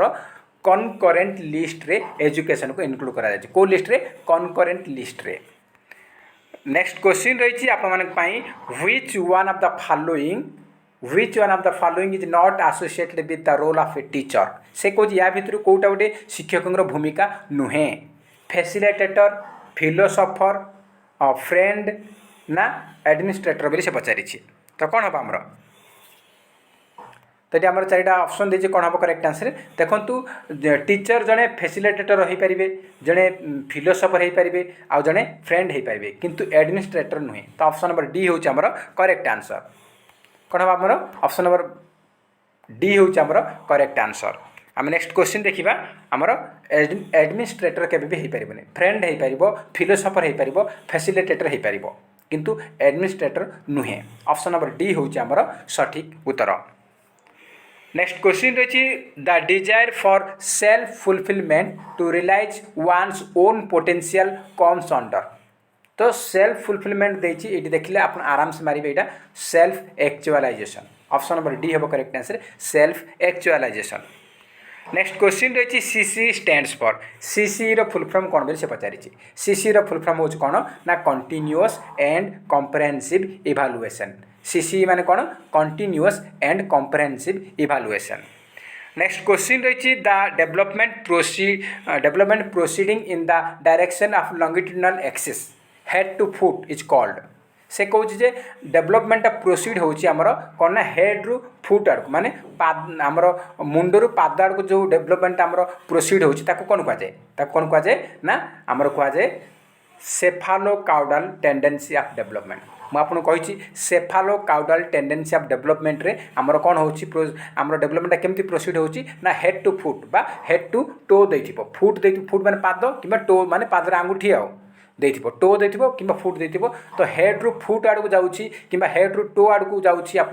कनकरेंट लिस्ट रे एजुकेशन को इनक्लूड करा जाइछि को लिस्ट रे कनकरेंट लिस्ट रे। नेक्स्ट क्वेश्चन रही आपई which one of the following is not associated with the role of a teacher से कौन या भितर कौटा गोटे शिक्षक भूमिका नुहे फैसिलिटेटर फिलोसोफर फ्रेंड ना एडमिनिस्ट्रेटर बोली से पचारि तो कौन हम आमर तो ये आम चारिटा ऑप्शन देती कौन हम करेक्ट आंसर देखूँ टीचर जड़े फैसिलिटेटर हो पारे जड़े फिलोसफर हो पारे आउ जड़े फ्रेंड हो पारे किंतु एडमिनिस्ट्रेटर नुहे तो ऑप्शन नंबर डी हूँ आमर करेक्ट आंसर कौन हम आमर ऑप्शन नंबर डी हूँ आमर करेक्ट आंसर आम नेक्स्ट क्वेश्चन देखा आमर एडमिनिस्ट्रेटर केबे भी हो पारे फ्रेंड हो पार फिलोसफर हो पार फैसिलिटेटर हो पार किंतु एडमिनिस्ट्रेटर नुहे ऑप्शन नंबर डी हूँ आमर सठिक उत्तर। नेक्स्ट क्वेश्चन रही the desire for self fulfilment to realise one's own potential comes under तो सेल्फ फुलफिलमेंट देती देखिले आप आराम से मारे यहाँ self actualisation option number D हम correct answer self actualisation. Next question रही सीसी स्टैंड्स फॉर सीसी रो फुल फॉर्म कौन बोली से पचारि सीसी रो फुल फॉर्म होची कौन ना continuous and comprehensive evaluation CC माने कौन continuous and comprehensive evaluation. Next question रही the development proceeding in the direction of longitudinal axis head to foot is called से कौच जे डेवलपमेंट प्रोसीड होमर कौन ना हेड रु फुट आड़ माने आमर मुंडरू पाद आड़ को जो डेवलपमेंट आमर प्रोसीड होची ताको कौन कहुए ना आमर कहुए सेफालोकाउडाल टेंडेंसी ऑफ डेवलपमेंट मुझे आपको कही सेफालोकाउडाल टेंडेंसी ऑफ डेवलपमेंट रे आमर कौन हो आमर डेवलपमेंट केमती प्रोसीड होची ना हेड टू फुट बा हेड टू टो देथिबो फुट माने पाद कि टो माने पादर आंगुठी आउ देथिबो टो देथिबो कि फुट देथिबो तो हेड रु फुट आड़ को जाउछि कि हेड रु टो आड़ को जाउछि आप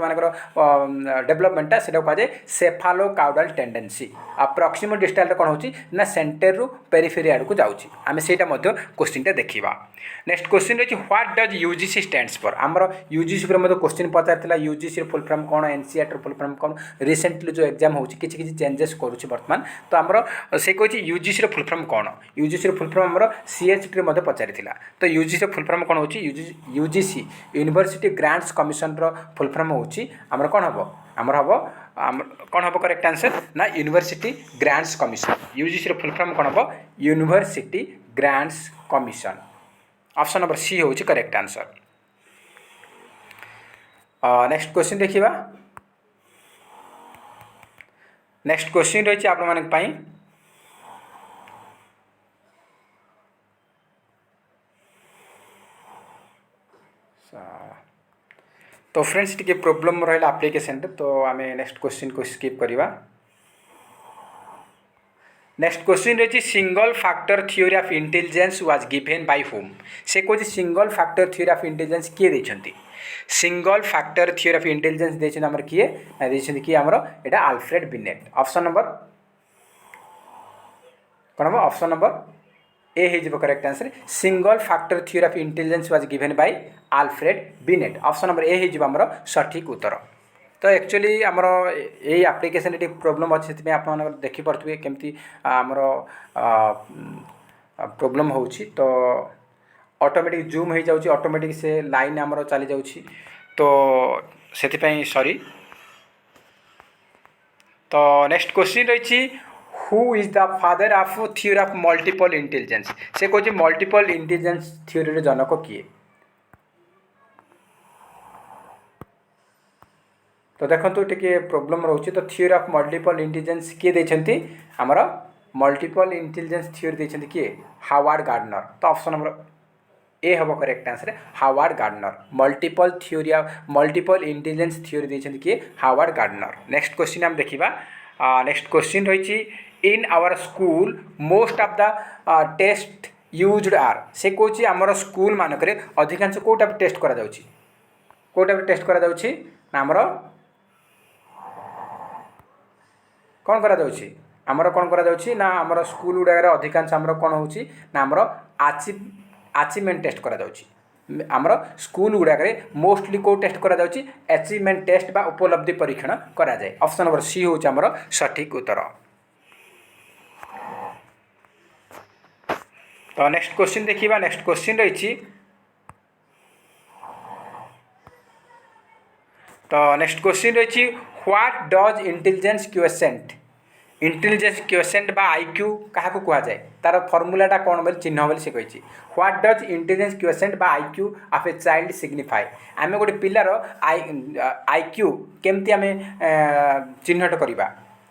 डेवलपमेंटा से कहुए सेफालोकाउडाल टेंडेंसी आ प्रॉक्सिमल डिस्टाल कौन होची ना सेंटर रु पेरिफेरी आड़ को जाउछि आमे सेटा मध्य क्वेश्चन देखिबा। नेक्स्ट क्वेश्चन रही what does UGC stands for आमर यूजीसी पर क्वेश्चन पचार यूजीसी फुल फॉर्म कौन एनसीईआरटी फुल फॉर्म कौन रिसेंटली जो एग्जाम होची किछि चेंजेस करुछि वर्तमान तो आमर से कही यूजीसी फुल फॉर्म कौन यूजीसी फुल फॉर्म आमर सीएचटी रे पचारि तो यूजीसी फुल फॉर्म कौन होची यूजीसी यूनिवर्सिटी ग्रांट्स कमिशन रो फुल फॉर्म होची आमर कौन हबो आमर हबो कौन हम करेक्ट आंसर ना university grants commission UGC full form कौन हम university grants commission option number C हूँ करेक्ट आंसर। नेक्स्ट क्वेश्चन देखिबा नेक्स्ट क्वेश्चन रही आप लोगों पाई तो फ्रेंड्स टी प्रोब्लेम रहा एप्लिकेशन तो आम नेक्स्ट क्वेश्चन को स्किप करवा। नेक्स्ट क्वेश्चन रही single factor theory of intelligence was given by होम से कौन single factor theory of intelligence किए देछंती single factor theory of intelligence देछन हमर किए ना देछन कि हमर एटा अल्फ्रेड बिनेट ऑप्शन नंबर कोन हम ऑप्शन नंबर ए हे correct answer single factor theory of intelligence was given by Alfred Binet option number A हे हमर सठिक उत्तर। तो एक्चुअली आमर यही आप्लिकेसन ये प्रोब्लेम अच्छे से आप देखिपे केमती आमर प्रोब्लेम हो तो ऑटोमेटिक जूम हो जाऊँगी ऑटोमेटिक से लाइन आमर चली जाऊँगी तो से सॉरी। तो नेक्स्ट क्वेश्चन रही who is the father of theory of multiple intelligence से कहे मल्टीपल इंटेलिजेंस थ्योरी जनक किए तो देखो टे प्रोब्लेम रोचे तो थ्योरी ऑफ मल्टीपल इंटेलिजेंस किए देछंती आमर मल्टीपल इंटेलिजेंस थ्योरी देछंती किए हावर्ड गार्डनर तो ऑप्शन नंबर ए हम correct answer Howard Gardner multiple theory of multiple intelligence theory देछंती किए हावर्ड गार्डनर। नेक्स्ट क्वेश्चन हम देखिबा नेक्स्ट क्वेश्चन रही in our school most of the test used are से कौन आमर स्कूल मानक अधिकांश कौ टाइप टेस्ट करा जाउछि कौ टाइप टेस्ट करा जाउछि ना आमर कौन करा जाउछि आमर कौन करा जाउछि ना आमर स्कूल गुड़ाक अधिकांश आमर कौन होउछि ना आमर अचीवमेंट टेस्ट करा जाउछि आमर स्कूल गुड़ाक मोस्टली कौ टेस्ट करा जाउछि अचीवमेंट टेस्ट बा उपलब्धि परीक्षण करा जाए ऑप्शन नंबर सी होउछि आमर सठिक उत्तर। तो नेक्स्ट क्वेश्चन देखिबा नेक्स्ट क्वेश्चन रही तो नेक्स्ट क्वेश्चन रही what does intelligence quotient intelligence question बा आईक्यू क्या कह जाए तार फर्मूलाटा कौन बोली चिन्ह बोली से कही व्हाट डज इंटेलिजेंस क्वेश्चन बा आईक्यू ऑफ ए चाइल्ड सिग्निफाए आम गोटे पिलार आईक्यू केमती आम चिन्हट करवा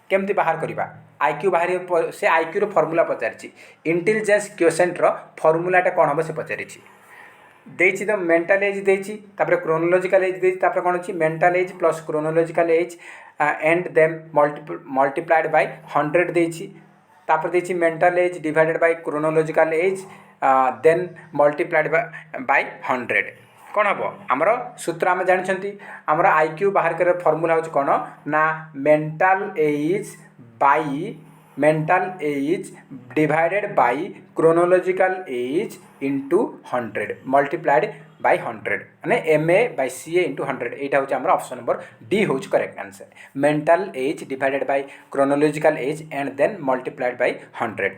केमती बाहर करवा आईक्यू बाहर से आईक्यू फर्मूला पचारि इंटेलिजेंस क्वेश्चन फर्मूलाटा कौन हम से पचारि देछि तो मेंटल एज देछि तापर क्रोनोलॉजिकल एज देछि तापर कोन अछि mental age plus chronological age and them multiplied by 100 देछि तापर देछि mental age divided by chronological age then multiplied by 100 कौन हम आमर सूत्र आम जानते आमर आईक्यू बाहर कर फर्मूला हूँ कौन ना mental age by mental age divided by chronological age into 100 multiplied by 100 माने MA/CA इंटू 100 यहाँ हूँ आम ऑप्शन नंबर डी हूँ correct answer mental age divided by chronological age and then multiplied by 100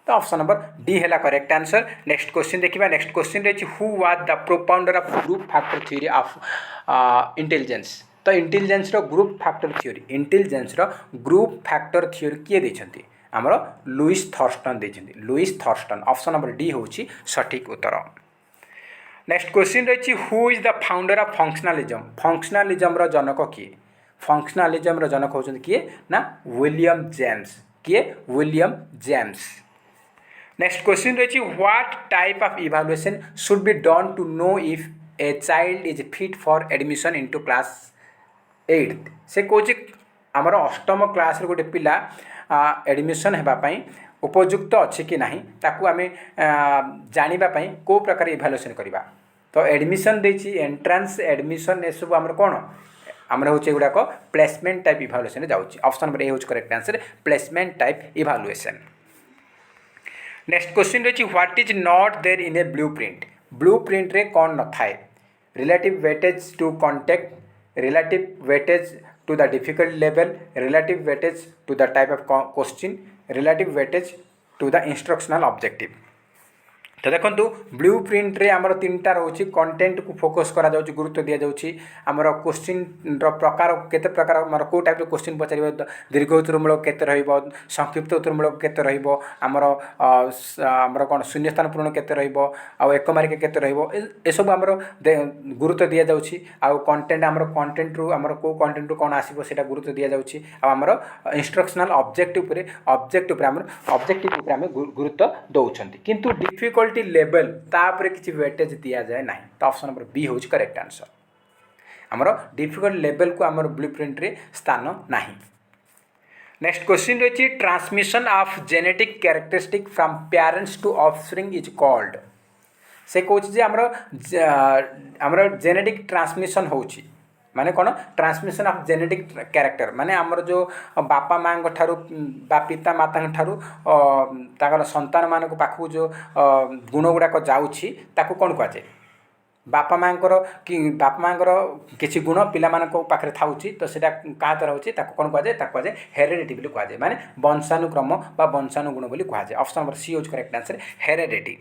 तो ऑप्शन नंबर डी है correct answer. Next question देखिए next question रही who was the propounder of group factor theory of intelligence तो intelligence रो group factor theory intelligence रो group factor theory किए देछंती आमर लुइस थर्स्टन देछंती Louis Thurstone option number D होची सठिक उत्तर। नेक्स्ट क्वेश्चन रही who is the founder of functionalism रो जनक किए फंक्शनलिज्म रो जनक होचंती किए ना विलियम जेम्स किए विलियम जेम्स। नेक्स्ट क्वेश्चन रही what type of evaluation should be done to know if a child is fit for admission into class 8 से कौच आमर अष्टम क्लास गोटे पिला एडमिशन होगापाई उपयुक्त अच्छी कि नहीं ताकू आम जानापी कौ प्रकार इवैल्यूएशन करवा तो एडमिशन देछि एंट्रांस एडमिशन ये सब आमर कौन आमर हूँ गुड़ाक प्लेसमेंट टाइप इवैल्यूएशन जाऊँगी ऑप्शन नंबर ए हूँ correct answer placement type evaluation. Next question रही what is not there in a blueprint रे कौन न थाए relative weightage to content relative weightage to the difficult level, relative weightage to the type of question, relative weightage to the instructional objective। तो देखो blue print रे आमर तीनटा रोचे कंटेंट को फोकस करा जाउची गुरुत्व दिया जाउची आमर क्वेश्चन रो प्रकार केते प्रकार आमर को टाइप रो क्वेश्चन पचारिबो दीर्घ उत्तरमूलक केते रहइबो संक्षिप्त उत्तरमूलक केते रहइबो आमर आमर कोन शून्य स्थान पूर्ण केते रहइबो आ एक मार्क केते रहइबो ए सब आमर गुरुत्व दिया जाउची आ कंटेंट आमर कंटेंट रो आमर को कंटेंट रो कोन आसीबो सेटा गुरुत्व दिया जाउची आ आमर इंस्ट्रक्शनल ऑब्जेक्टिव उपरे आमर ऑब्जेक्टिव उपरे आम गुरुत्व दउछंती किंतु डिफिकल्ट लेवल तापर किसी वेटेज दिया जाए ना तो ऑप्शन नंबर बी हूँ करेक्ट आंसर आमर डिफिकल्ट लेवल को आमर ब्लू प्रिंट रे स्थान नहीं। नेक्स्ट क्वेश्चन रही transmission of genetic characteristic from parents to offspring is called से कहूँ जे आमर जेनेटिक ट्रांसमिशन होची माने कौन ट्रांसमिशन ऑफ जेनेटिक कैरेक्टर माने आमर जो बापा माँ ठारू बा पिता माता ठारू ताकर संतान मान पाखु जो गुण गुड़ाक जाऊँगी ताकू कौन कहुए बापा माँ कि बापा माँ किसी गुण पिला पाखे थाउची तो सेटा क्या द्वारा होची ताकू कौन कहुए हेरेडिटी बोली कहुए माने वंशानुक्रम बा वंशानुगुण बोली कहुए option number C is correct answer heredity.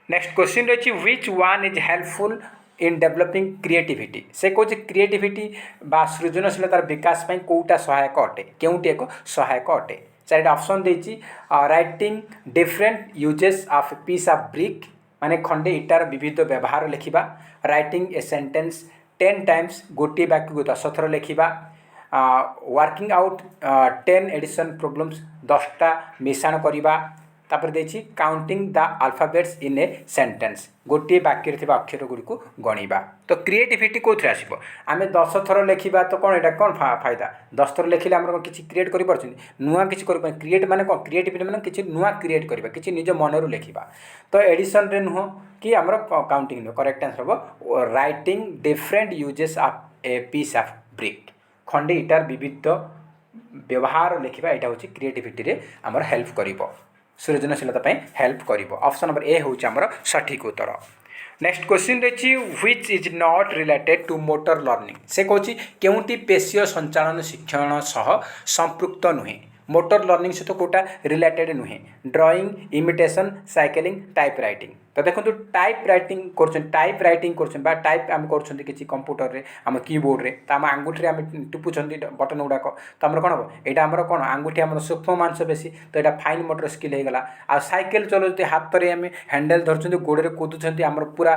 Next question रही which one is helpful in developing creativity से कौन क्रिएटिविटी बा सृजनशीलतार विकास में कौटा सहायक अटे केउटी एक सहायक अटे चारिटा ऑप्शन देछि writing different uses of piece of brick माने खंडे इटार विविध व्यवहार लिखिबा राइटिंग ए सेंटेंस 10 टाइम्स गोटे वाक्य को 10 थर लिखिबा वर्किंग आउट 10 एडिशन प्रॉब्लम्स 10टा मिश्रण करिबा तापर देछि counting the alphabets in a sentence गोटे वाक्य थिबा अक्षर गुडी को गणिबा तो क्रिएटिविटी कोथरे आसीबो आमे 10 थर लेखिबा तो कोन एटा कोन फायदा 10 थर लेखिले हमर किछि क्रिएट करि परछन नुवा किछि करि क्रिएट माने कोन क्रिएटिविटी माने किछि नुवा क्रिएट करिबा किछि निज मनरु लेखिबा तो एडिशन रे नुह कि हमर काउंटिंग नो करेक्ट आंसर हो writing different uses of a piece of brick खंडे इटार विविध व्यवहार लेखिबा एटा होछि क्रिएटिविटी रे हमर हेल्प करिवो सृजनशीलता हेल्प करिवो ऑप्शन नंबर ए होछि हमर सठिक उत्तर। नेक्स्ट क्वेश्चन रही which is not related to motor learning से कहूँ केउटी पेशीय संचालन शिक्षण सह संपृक्त नुहे मोटर लर्निंग सहित कोटा रिलेटेड नुहे drawing imitation cycling type writing तो देखो टाइप राइटिंग कर टाइप आम कर किसी कंप्यूटर रे आम कीबोर्ड रे तो आम आंगुठी आम टिपुंट बटन गुड़ाक तो आम कौन हम यहाँ आम कौन आंगुठी आम सूक्ष्म मांसपेशी तो यहाँ फाइन मोटर स्किल होगा आ साइकेल चलाते हाथ में आम हैंडल धरते गोड़े कूदुंट आम पूरा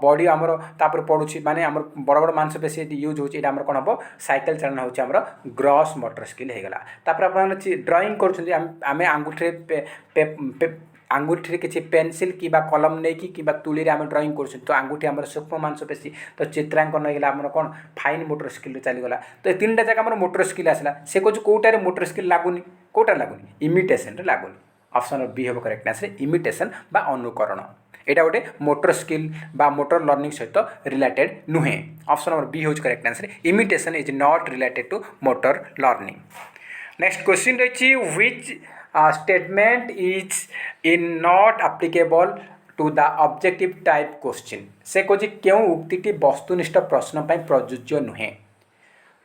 बॉडी आमर तापर पड़ुछि माने आम बड़ बड़ मांसपेशी यूज होची आम कौन हम साइकेल चालना होची आमर ग्रॉस मोटर स्किल होगा तापर आप ड्राइंग कर आम आंगुठी किसी पेनसिल कि कलम नहीं कि तुली आम ड्राइंग कर तो आंगुठी आम सूक्ष्म मांसपेशी तो चित्रांकन होगा आम कौन फाइन मोटर स्किल चलीगला तो तीन टा जगह मोटर स्किल आसला से कौन कौटार मोटर स्किल लगुनि कौटा लगुनि इमिटेशन लगुनि ऑप्शन बी हम करेक्ट आंसर इमिटेशन बा अनुकरण यहाँ गोटे मोटर स्किल बा मोटर लर्निंग सहित रिलेटेड नुहे ऑप्शन नंबर बी होज correct answer imitation is not related to motor learning next question रही which statement is in not applicable to the objective type question से कौन क्यों उक्ति वस्तुनिष्ठ प्रश्न पर प्रযোज्य नुहे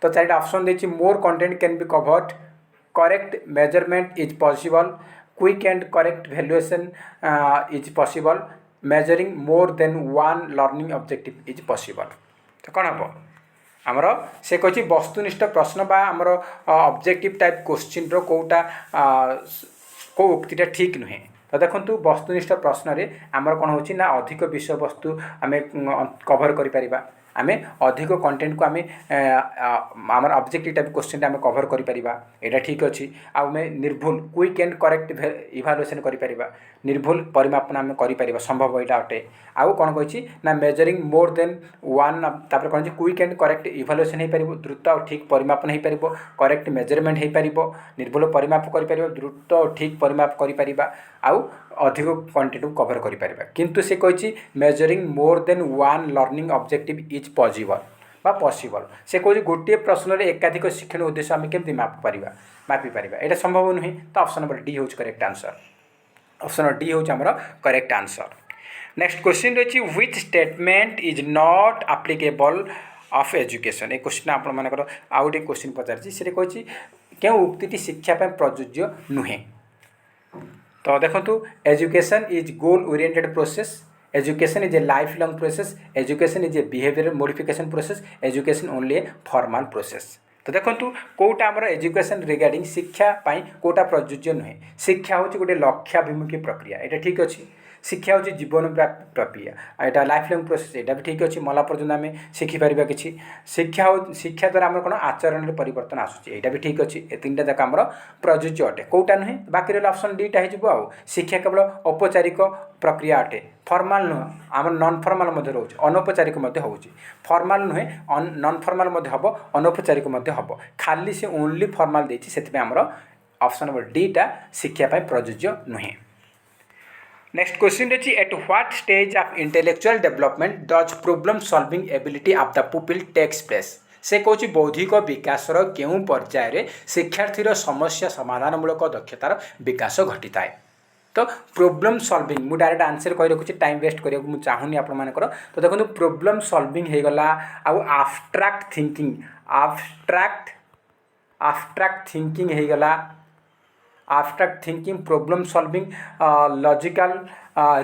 तो चारिटा ऑप्शन देखिए more content can be covered correct measurement is possible quick and correct valuation is possible measuring more than one learning objective is possible तो कौन हम आमर से कही वस्तुनिष्ठ प्रश्न बा आमर ऑब्जेक्टिव टाइप क्वेश्चन रो कोटा को उक्तिटा ठीक नुहे तो देखो वस्तुनिष्ठ प्रश्न रे आमर कौन होची ना अधिक विषय वस्तु आम कभर करिपरिबा आम अधिक कंटेंट को आम आम ऑब्जेक्टिव टाइप क्वेश्चन आम कभर करिपरिबा एटा ठीक अच्छी आम निर्भुल क्विक एंड करेक्ट इभालुएसन करिपरिबा निर्भुल परिमापन आम करिपरिबा संभव यहाँ अटे आउ कौन कही ना मेजरिंग मोर देन वन तापर कौन क्विक एंड करेक्ट इभालुएसन हो पार द्रुत और ठीक परिमापन हो पार करेक्ट मेजरमेंट हो पार निर्भुल परिमाप कर द्रुत और ठीक परिमाप कर आउ अधिक कंटेंट को कभर करिपरिबा किंतु से कही measuring more than one learning objective is possible बा पॉसिबल से कही गोटे प्रश्न में एकाधिक शिक्षण उद्देश्य आम केमती मापिपर यहाँ संभव नुहे तो ऑप्शन नंबर डी हूँ correct answer option number D हूँ आमर करेक्ट आंसर नेक्स्ट क्वेश्चन रही which statement is not applicable of education ये क्वेश्चन आप आउ गोटे क्वेश्चन पचार से कही क्यों उक्ति शिक्षापी प्रযোज्य नुहे तो देखो education is goal oriented process education is a life long process education is a behaviour modification process education only a formal process तो देखो कौटा आमर एजुकेशन रिगार्डिंग शिक्षा कौटा प्रযোज्य नुहे शिक्षा हूँ गोटे लक्ष्याभिमुखी प्रक्रिया यहाँ ठीक अच्छे शिक्षा हूँ जीवन प्रक्रिया यहाँ लाइफ लॉन्ग प्रोसेस यहाँ भी ठीक अच्छे मला पर्यटन आम शिखिपर कि शिक्षा द्वारा आम कौन आचरण में परिवर्तन आसूँ यहाँ भी ठीक अच्छे ये तीन जाक आम प्रযোज्य अटे कौटा नुहे बाकी रहा ऑप्शन डीटा हो शिक्षा केवल औपचारिक प्रक्रिया अटे फॉर्मल नुह आम नॉन फॉर्मल रोचे अनौपचारिक हो फॉर्मल नुहे नॉन फॉर्मल हम अनौपचारिक हम खाली से ओनली फॉर्मल देती से आमर ऑप्शन नंबर डीटा शिक्षापी प्रযোज्य नुहे नेक्स्ट क्वेश्चन रही at what stage of intellectual development does problem solving ability of the pupil takes place से कौन बौद्धिक विकासर केउं पर्यायर शिक्षार्थीर समस्या समाधानमूलक दक्षतार विकास घटी थाए तो प्रॉब्लम सॉल्विंग मु डायरेक्ट आंसर कही रखुच्छी टाइम वेस्ट करिया चाहूनी आपनकर तो देखो प्रॉब्लम सॉल्विंग हो गला आउ एब्स्ट्रैक्ट थिंकिंग हो गला abstract thinking problem solving logical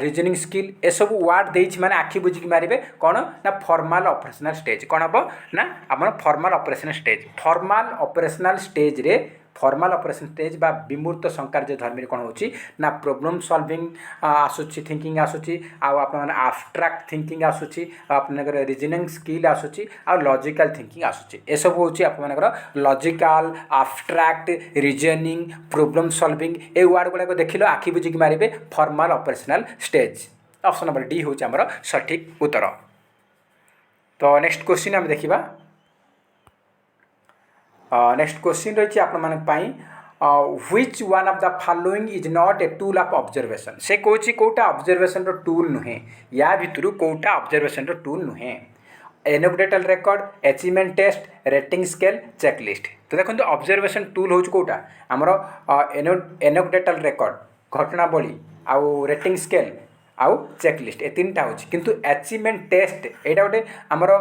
reasoning skill ए सब वार्ड देछि माने आखि बुझिक मारिबे कौन ना फॉर्मल ऑपरेशनल स्टेज कौन हम ना आप फॉर्मल ऑपरेशनल स्टेज रे फॉर्मल ऑपरेशन स्टेज बा विमूर्त संकार्य धर्मी कौन हो ना प्रॉब्लम सॉल्विंग आसूची थिंकिंग आसूची आप एब्स्ट्रैक्ट थिंकिंग आसूची आपनकर रीजनिंग स्किल आसूची आ लॉजिकल थिंकिंग आसूची ए सब होची आपनकर logical abstract reasoning problem solving ए वर्ड गुड़ाक देखिलो आखि बुझिक मारिबे formal operational stage option number D होची हमर सठिक उत्तर तो नेक्स्ट क्वेश्चन हम देखिबा नेक्स्ट क्वेश्चन रही which one of the following is not a tool of observation से कौन कौटा ऑब्जर्वेशन रो टूल नुहे या भितर कौटा ऑब्जर्वेशन रो टूल नुहे anecdotal record achievement test rating scale checklist तो देखो ऑब्जर्वेशन टूल हूँ कौटा आमर एनोक्डेटल रिकॉर्ड घटनावली आउ रेटिंग स्केल आउ चेकलिस्ट ए तीन टा होची किंतु अचीवमेंट टेस्ट एटा गोटे आमर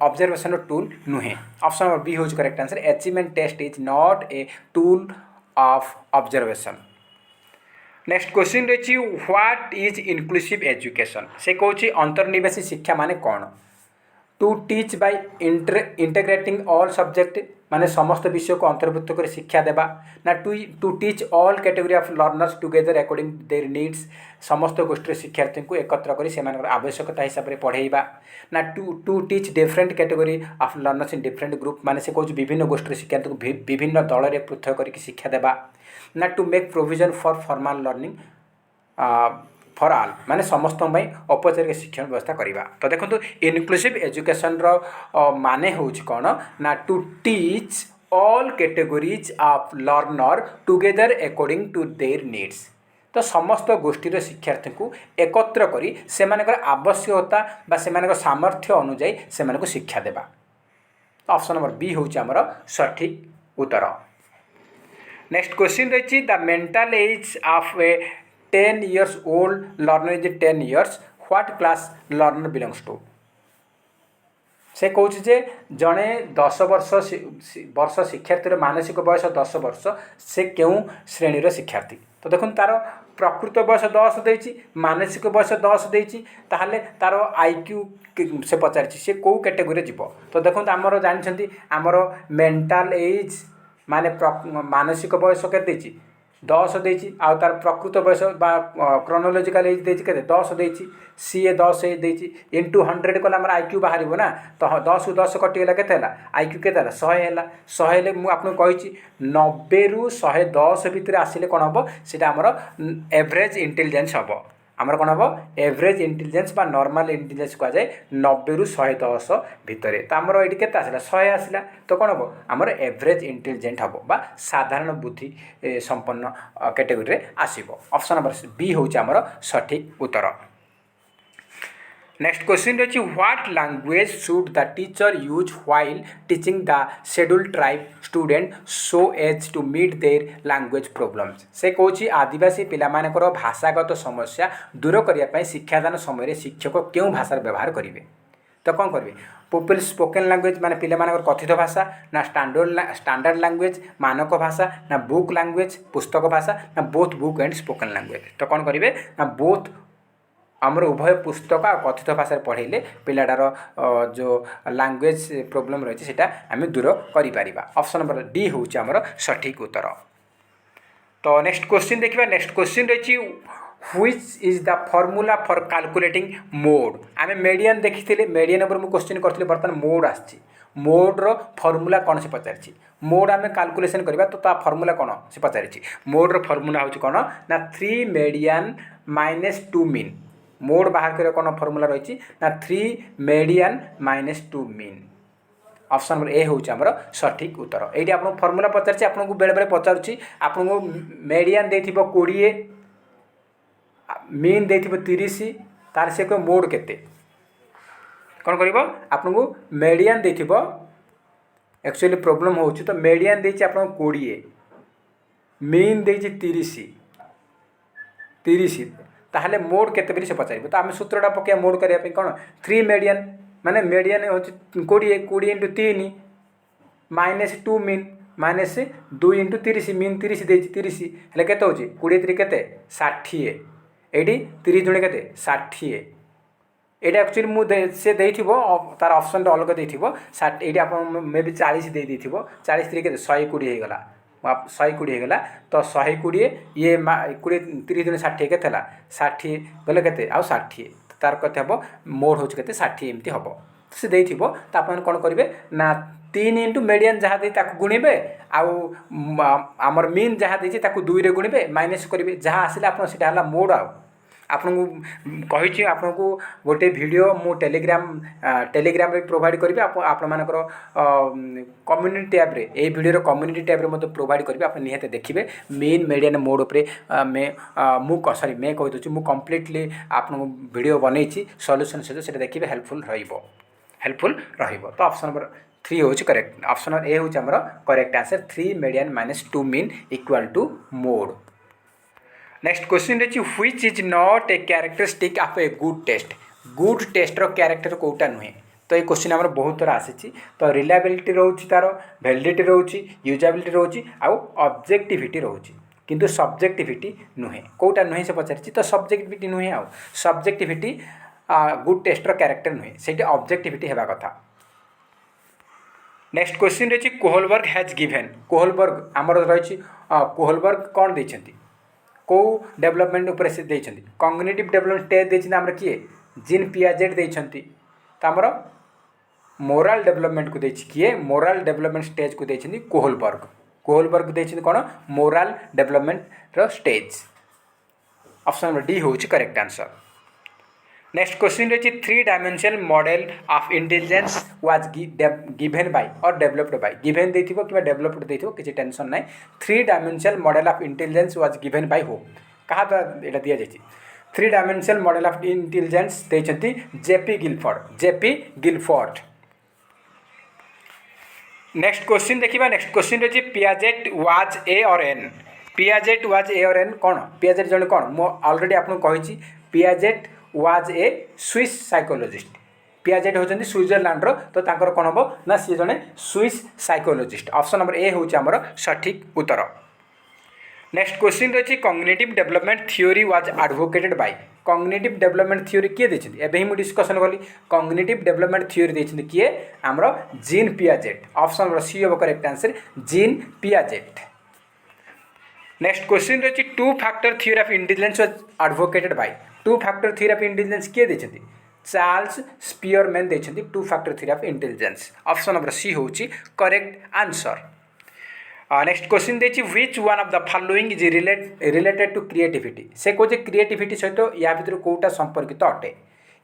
ऑब्जर्वेशन टूल नुहे ऑप्शन नंबर बी होची correct answer achievement test is not a tool of observation next question रही व्हाट इज इनक्लूसिव एजुकेशन से कौन अंतर्निवेशी शिक्षा माने कौन to teach by integrating all subject माने समस्त विषय को अंतर्भुक्त कर शिक्षा देवा ना to teach all category of learners together according there needs समस्त गोष्ठी शिक्षार्थी को एकत्र कर से आवश्यकता हिसाब से पढ़ेबा ना to teach different category of learners in different group माने से कौन विभिन्न गोष्ठी शिक्षार्थी को विभिन्न दल में पृथक करके शिक्षा देवा ना to make provision for formal learning for all माने समस्त औपचारिक शिक्षण व्यवस्था करवा तो देखो इनक्लूसिव एजुकेशन माने हूँ कौन ना to teach all categories of learner together according to their needs तो समस्त गोष्ठीर शिक्षार्थी को एकत्र करी से आवश्यकता बा से सामर्थ्य अनुजाई से शिक्षा देवा ऑप्शन नंबर बी हूँ आमर सठिक उत्तर नेक्स्ट क्वेश्चन रही the mental as of A 10 years old learner is 10 years what class learner belongs to से कौच जे जड़े 10 वर्ष शिक्षार्थी मानसिक बयस 10 वर्ष से क्यों श्रेणीर शिक्षार्थी तो देखो तार प्रकृत बयस 10 देती मानसिक बयस 10 देती ताहले तार IQ से पचार से कौ कैटेगोरी जीव तो देखो आमर जानते आमर मेंटल एज माने मानसिक बयस के 10 देती आउ तार प्रकृत बयस क्रोनोलोजिकल एज देती के 10 देती सीए 10 एज देती इंटू 100 कला आम IQ बाहर ना तो 10 ରୁ 10 कटिगला के IQ के 100 है 100 हेल्ले मुझे कही 90 ରୁ 110 भितर आसिले कौन हम सीटा आमर एवरेज इंटेलिजेंस हम आमर कौन हम एवरेज इंटेलिजेंस बा नॉर्मल इंटेलिजेंस कहुए 90 ରୁ 110 भितर तो आमर ये के आसला 100 आसला तो कौन हम आमर एवरेज इंटेलिजेंट हम बा साधारण बुद्धि संपन्न कैटेगोरी आसब ऑप्शन नंबर बी हूँ आमर सठिक उत्तर नेक्स्ट क्वेश्चन रही what language should the teacher use while teaching the scheduled tribe student so as to meet their language problems से कौन आदिवासी पिलामानकर भाषागत समस्या दूर करने शिक्षादान समय शिक्षक क्यों भाषार व्यवहार करेंगे तो कौन करेंगे पीपल स्पोकन लैंग्वेज माने पिलामानकर कथित भाषा ना स्टैंडर्ड लैंग्वेज मानक भाषा ना बुक लैंग्वेज पुस्तक भाषा ना both book and spoken language तो कौन करेंगे ना बोथ आमर उभय पुस्तक और कथित भाषा पढ़ेले पिलाटार जो लैंग्वेज प्रॉब्लम रही है आम दूर कर ऑप्शन नंबर डी हूँ आमर सठिक उत्तर तो नेक्स्ट क्वेश्चन देखिए नेक्स्ट क्वेश्चन रही which is the formula for calculating mode आम मेडियन देखी मेडियन उपर मुझे क्वेश्चन करी बर्तमान मोड आसी मोड्र फॉर्मूला कौन से पचारि मोड आम कैलकुलेशन करवा तो फॉर्मूला कौन से पचारि मोड्र फॉर्मूला हूँ कौन ना 3 मेडियन माइनस 2 मीन मोड बाहर कर कौन फॉर्मूला रही ना 3 median minus 2 mean option number ए हूँ आमर सठिक उत्तर ये आप फॉर्मूला पचार आपको बेले बेले पचारुच्छी आपको मेडियन दे 20 मीन दे 30 तार से कोई मोड केते कौन कर आपको मेडियन दे एक्चुअली प्रॉब्लम हो तो मेडियन दे आप 20 मीन दे 30 ताहले मोड केते से पचार तो आम सूत्रटा पकड़ मोड करने कौन 3 मेडियन माने मेडियन हूँ 20 into 3 minus 2 mean minus 2 into 30 mean 30 दे 30 हेल्ले के 20 3 के 60 ये 30 दुणे के 60 ये एक्चुअली मुझे तार ऑप्शन अलग देती ये आप मे बी 40 दे 40 3 के 120 होगा 120 होगा तो 120 ये 20 30 दुणे 60 के 60 गले के आउ 60 तार कते हम मोड हूँ के 60 एमती हम से दे तो आप कौन करेंगे ना 3 इंटू मेडियन जहाँ दे गुणवे आमर मीन जहाँ दे 2 रे गुणवे माइनस करेंगे जहाँ आसिले आप मोड आपको कही आपको गोटे वीडियो मु टेलीग्राम रे प्रोवाइड करी आपनकर कम्युनिटी टैब रे ए वीडियो कम्युनिटी टैब रे मते प्रोवाइड करी आप निहते देखिए मेन मेडियन मोड उपरे मैं कही दूसरी मु कम्प्लीटली आपको वीडियो बनई सॉल्यूशन सहित से देखिए हेल्पफुल रहिबो तो ऑप्शन नंबर 3 हूँ करेक्ट ऑप्शन नंबर ए हूँ आमर correct answer 3 median minus 2 mean equal to mode next question रही which is not a characteristic of a good tester character कोटा नुहे तो ये क्वेश्चन आम बहुत थर आसी तो रिलायबिलिटी रोचे तार वैलिडिटी रोचे यूजेबिलिटी रोचे आउ ऑब्जेक्टिविटी रोचे किंतु सब्जेक्टिविटी नुहे कौटा नुहे से पचार तो सब्जेक्टिविटी नुहे आ सब्जेक्टिविटी गुड टेस्टर कैरेक्टर नुहे से ऑब्जेक्टिविटी हेबा कथा। नेक्स्ट क्वेश्चन रही कोहलबर्ग हैज गिवेन कोहलबर्ग आमर रही कोहलबर्ग कौन देछंती कौ डेवलपमेंट उपर से देछंती कॉग्निटिव डेवलपमेंट स्टेज देछंती हमर किए जीन पियाजेट देछंती तो हमर मोरल डेवलपमेंट को देछि किए मोरल डेवलपमेंट स्टेज को देछंती कोहलबर्ग देछंती कौन मोरल डेवलपमेंट रो स्टेज ऑप्शन नंबर डी होछि करेक्ट आंसर। नेक्स्ट क्वेश्चन रही 3-dimensional model of intelligence was given by और डेवलप्ड बाय गिवेन देथिबो कि डेवलप्ड देथिबो किछि टेंशन नाही 3-dimensional model of intelligence was given by हो कहा द्वारा एटा दिया जायछि 3-dimensional मॉडल ऑफ इंटेलिजेंस देछंती जेपी गिलफोर्ड। नेक्स्ट क्वेश्चन देखिबा नेक्स्ट क्वेश्चन रही पियाजेट वाज ए और एन पियाजेट वाज ए और एन कौन पियाजेट जने कौन मो ऑलरेडी आपन कहिछि Piaget was a Swiss psychologist Piaget होचंदी स्विट्जरलैंड रो तो तांकर कोन हबो ना सी जने Swiss psychologist option number A होची हमर सठिक उत्तर। नेक्स्ट क्वेश्चन रही cognitive development theory was advocated by cognitive development theory किए देछंती एबे ही मु डिस्कशन कली कॉग्निटिव डेवलपमेंट थ्योरी देछंती किए हमर Jean Piaget option number C होबो correct answer Jean Piaget. Next question रही 2-factor theory of intelligence was advocated by 2-factor theory of intelligence किए देछंती चार्ल्स स्पियरमैन देछंती 2-factor theory of intelligence option number C होची correct answer. Next question देछि which one of the following is related to creativity से कोजे creativity सहित या भितर कोटा संपर्कित अटे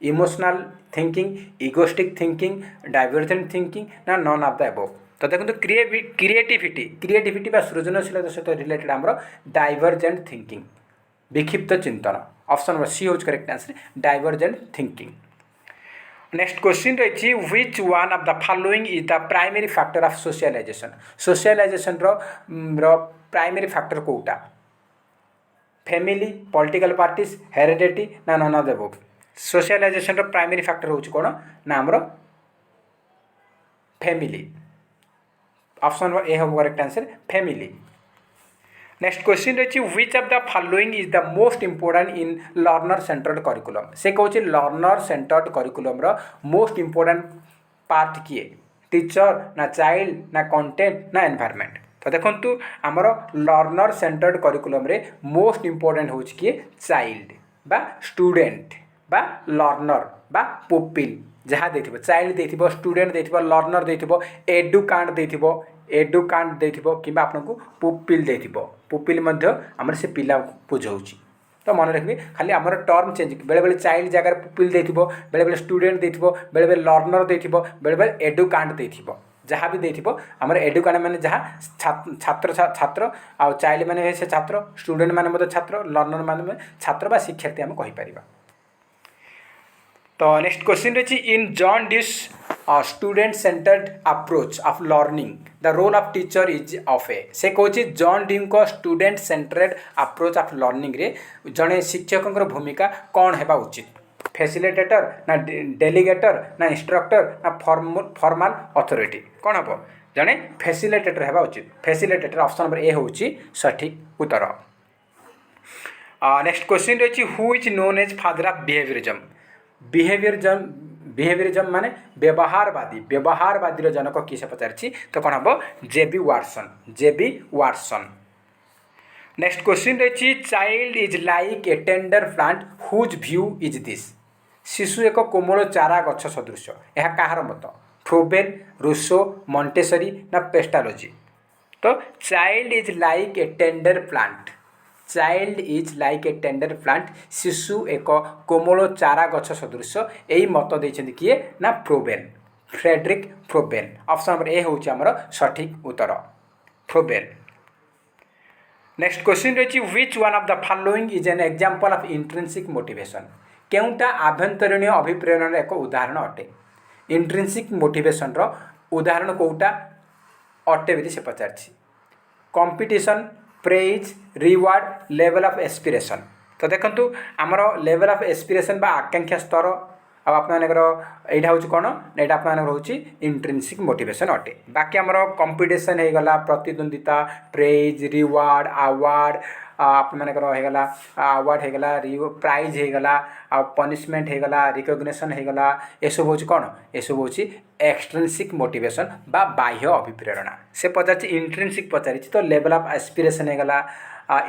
emotional thinking egoistic thinking divergent thinking ना नॉन ऑफ द अबव तो देखो क्रिएटिविटी बा सृजनशीलता सहित रिलेटेड आमर डाइवर्जेंट थिंकिंग विक्षिप्त चिंतन ऑप्शन नंबर सी होज correct answer divergent thinking. Next question रही which one of the following is the primary factor of socialization रो प्राइमरी फैक्टर कोटा फैमिली पॉलिटिकल पार्टीज हेरिडिटी ना none of the above socialization रो primary factor होची कोन ना हमरो फैमिली ऑप्शन नंबर ए होगा correct answer family. Next question रही which of the following is the most important in learner centred curriculum से कहूँ लर्नर सेंटर्ड करिकुलम रो most important part किए टीचर ना चाइल्ड ना कंटेंट ना एनवायरनमेंट तो देखंतु आमर लर्नर सेंटर्ड करिकुलम रे मोस्ट इंपोर्टेंट होची किए चाइल्ड बा स्टूडेंट बा लर्नर बा पुपिल जहाँ देथिबो चाइल्ड देथिबो स्टूडेंट देथिबो लर्नर देथिबो एडुकांट देथिबो किबा आपनको पुपिल देथिबो पुपिल मध्य हमर से पिला बुझाउची तो मन रखबे खाली हमर टर्म चेंज बेले बेले चाइल्ड जगह पुपिल देथिबो बेले बेले स्टूडेंट देथिबो बेले बेले लर्नर देथिबो बेले बेले एडुकांट देथिबो जहाँ भी देथिबो हमर एडुकांट माने जहाँ छात्र आ चाइल्ड माने से छात्र स्टूडेंट माने मध्य छात्र लर्नर माने छात्र बा शिक्षार्थी हम कहि परिबा। तो नेक्स्ट क्वेश्चन रही in John Dewey's student centred approach of learning the role of teacher is of a से कहूँ जॉन ड्यू को student centred approach of learning रे जड़े शिक्षक भूमिका कौन है उचित फैसिलिटेटर ना डेलीगेटर ना इंस्ट्रक्टर ना फॉर्मल अथॉरिटी कौन हम जड़े फैसिलिटेटर है उचित फैसिलिटेटर ऑप्शन नंबर ए हूँ सठिक उत्तर। नेक्स्ट क्वेश्चन रही who is known as father of behaviourism माने व्यवहारवादी जनक किसे पचारि तो कौन हम जेबी वाटसन। नेक्स्ट क्वेश्चन रही child is like a tender plant whose view is this शिशु एक कोमल चारा गछ सदृश यह कहार मत फ्रोबेन रूसो मॉन्टेसरी ना पेस्टालोजी तो child is like a tender plant शिशु एक कोमल चारा गछ सदृश यही मत देते किए ना फ्रेडरिक फ्रोबेन ऑप्शन नंबर ए हूँ आमर सठिक उत्तर फ्रोबेन। नेक्स्ट क्वेश्चन रही which one of the following is an example of intrinsic motivation केउटा आभ्यंतरीण अभिप्रेरण एक उदाहरण अटे इंट्रिंसिक मोटिवेशन रो उदाहरण कोटा अटे बोली से पचार competition praise reward level of aspiration तो देखंतु आमर लेवल ऑफ एस्पिरेशन बा आकांक्षा स्तर आपनकर यहाँ हूँ कौन यहाँ आपनकर हूँ इंट्रिंसिक मोटिवेशन अटे। बाकी आमर कंपिटिशन हो गला प्रतिद्वंदिता प्रेज रिवार्ड आवार्ड आपनकर होगला अवार्ड होगला प्राइज होगला आ पनिशमेंट होगला रिकग्निशन होगला एसब हूँ कौन एसब हूँ एक्सट्रिंसिक मोटिवेशन बा बाह्य अभिप्रेरणा। से पचार इंट्रिंसिक पचार तो लेवल ऑफ एस्पिरेशन होगला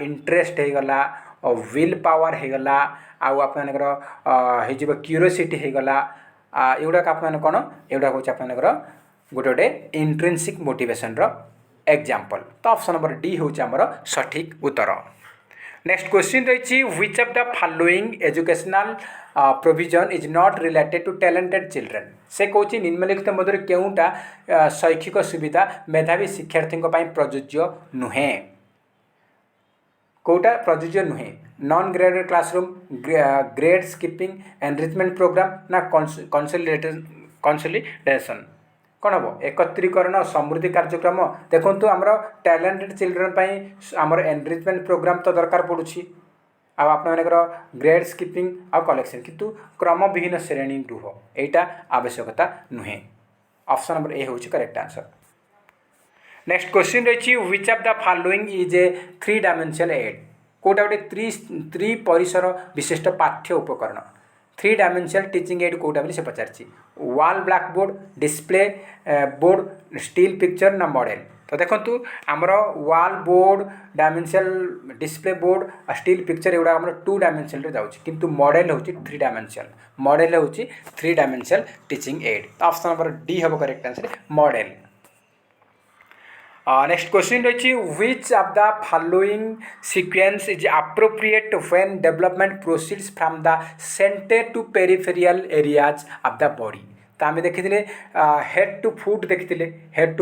इंटरेस्ट होगला विल पावर होगला आपनकर हो क्यूरियोसिटी होगला एगुड़ाक आप कौन एगुड़ाक हूँ आपनकर गोटे गोटे इंट्रिंसिक मोटिवेशन एग्जाम्पल। तो ऑप्शन नंबर डी हूँ आमर सठिक उत्तर। नेक्स्ट क्वेश्चन रही which of the following educational provision is not related to talented children. से कौन निम्नलिखित मध्य केउटा शैक्षिक सुविधा मेधावी शिक्षार्थी प्रযোज्य नुहे कौटा प्रযোज्य नुहे non graded classroom grade skipping enrichment programme ना कंसोलिडेशन कौन हम एकत्रीकरण और समृद्धि कार्यक्रम। देखो आमर टैलेंटेड चिल्ड्रेन आमर एनरिचमेंट प्रोग्राम तो दरकार पड़ुछि आपनकर ग्रेड स्किपिंग आ कलेक्शन किंतु क्रम विहीन श्रेणी गृह यहाँ आवश्यकता नुहे। ऑप्शन नंबर ए हूँ करेक्ट आंसर। नेक्स्ट क्वेश्चन रही which of the following is a 3 dimensional aid कोटा गोटे त्रिपरिसर विशिष्ट पाठ्य उपकरण 3 डायमेंशनल टीचिंग एड कोटा बोली से पचार wall black board display board still picture ना मॉडल। तो देखो आमर wall board dimensional display board still picture एगुड़ा आम 2 डायमेंशनल जाऊँगी किंतु मॉडल हूँ 3 डायमेंशनल मॉडल हूँ 3 डायमेंशनल टीचिंग एड। तो ऑप्शन नंबर डी हम correct answer model. Next question रही which of the following sequence is appropriate when development proceeds from the centre to peripheral areas of the body. तो आम देखी head to foot देखी head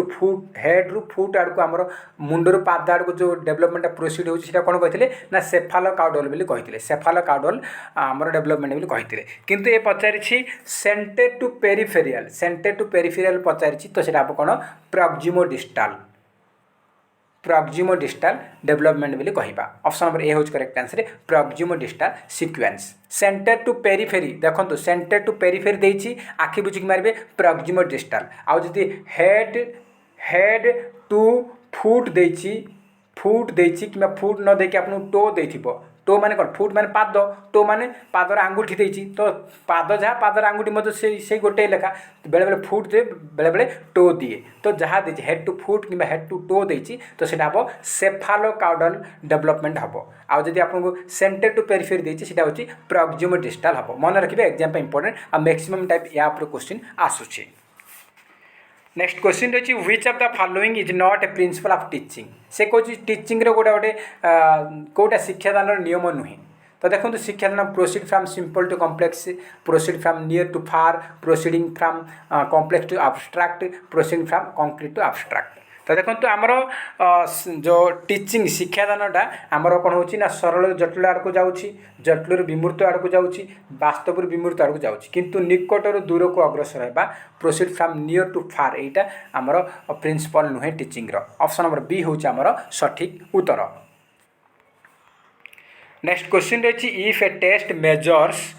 रु foot आड़ को आमर मुंडर पाद आड़ को जो डेवलपमेंट प्रोसीड होता कौन कहते ना सेफालो काउडल बोली कहते सेफालो काउडल आमर डेवलपमेंट बोली कहते किंतु ये पचारि सेंटर टू पेरिफेरियल पचारि तो सीटा कौन प्रॉक्सिमो डिस्टाल डेवलपमेंट बोली कहवा। ऑप्शन नंबर ए हूँ correct answer proximo distal sequence. Centre to periphery देखो सेंटर टू पेरिफेरी देछि आखि बुझिक मारे प्रॉक्सिमो डिस्टाल आउ जदि हेड टू फुट देछि कि फुट न देके आपन टो देथिबो टो माने कौन फुट माने पाद टो माने पादर आंगुठी देछि तो पाद जहाँ पादर आंगुठी मत से गोटे लेखा बेले बेले फुट दे बेले बेले टो दिए तो जहाँ देछि हेड टू फुट कि हेड टू टो देछि तो सेटा हम सेफालो काउडल डेवलपमेंट हम आउ जदि आपको सेंटर टू पेरिफेरी देछि सेटा होछि प्रॉक्सिमो डिस्टाल हम मन रखिबे एग्जाम पे इंपोर्टेंट आ मैक्सिमम टाइप या पर क्वेश्चन आसुछि। नेक्स्ट क्वेश्चन रही which of the following is not A principle of teaching. से कौन टीचिंग गोटे गोटे कौटा शिक्षादान नियम नुहे। तो देखो शिक्षादान proceed from simple to complex proceed from near to far proceeding from complex to abstract proceeding from concrete to abstract. तो देखो आमर जो टीचिंग शिक्षादानटा आमर कौन हो सरल जटिल आड़ को जाऊँगी जटिल विमूर्त आड़ को जाऊँगी वास्तव विमूर्त आड़ को जाऊँगी किंतु निकटर दूर को अग्रसर होगा प्रोसीड फ्रॉम नियर टू फार यहाँ आमर प्रिंसिपल नुहे टीचिंग। ऑप्शन नंबर बी हूँ आमर सठिक उत्तर। नेक्स्ट क्वेश्चन रही if a test measures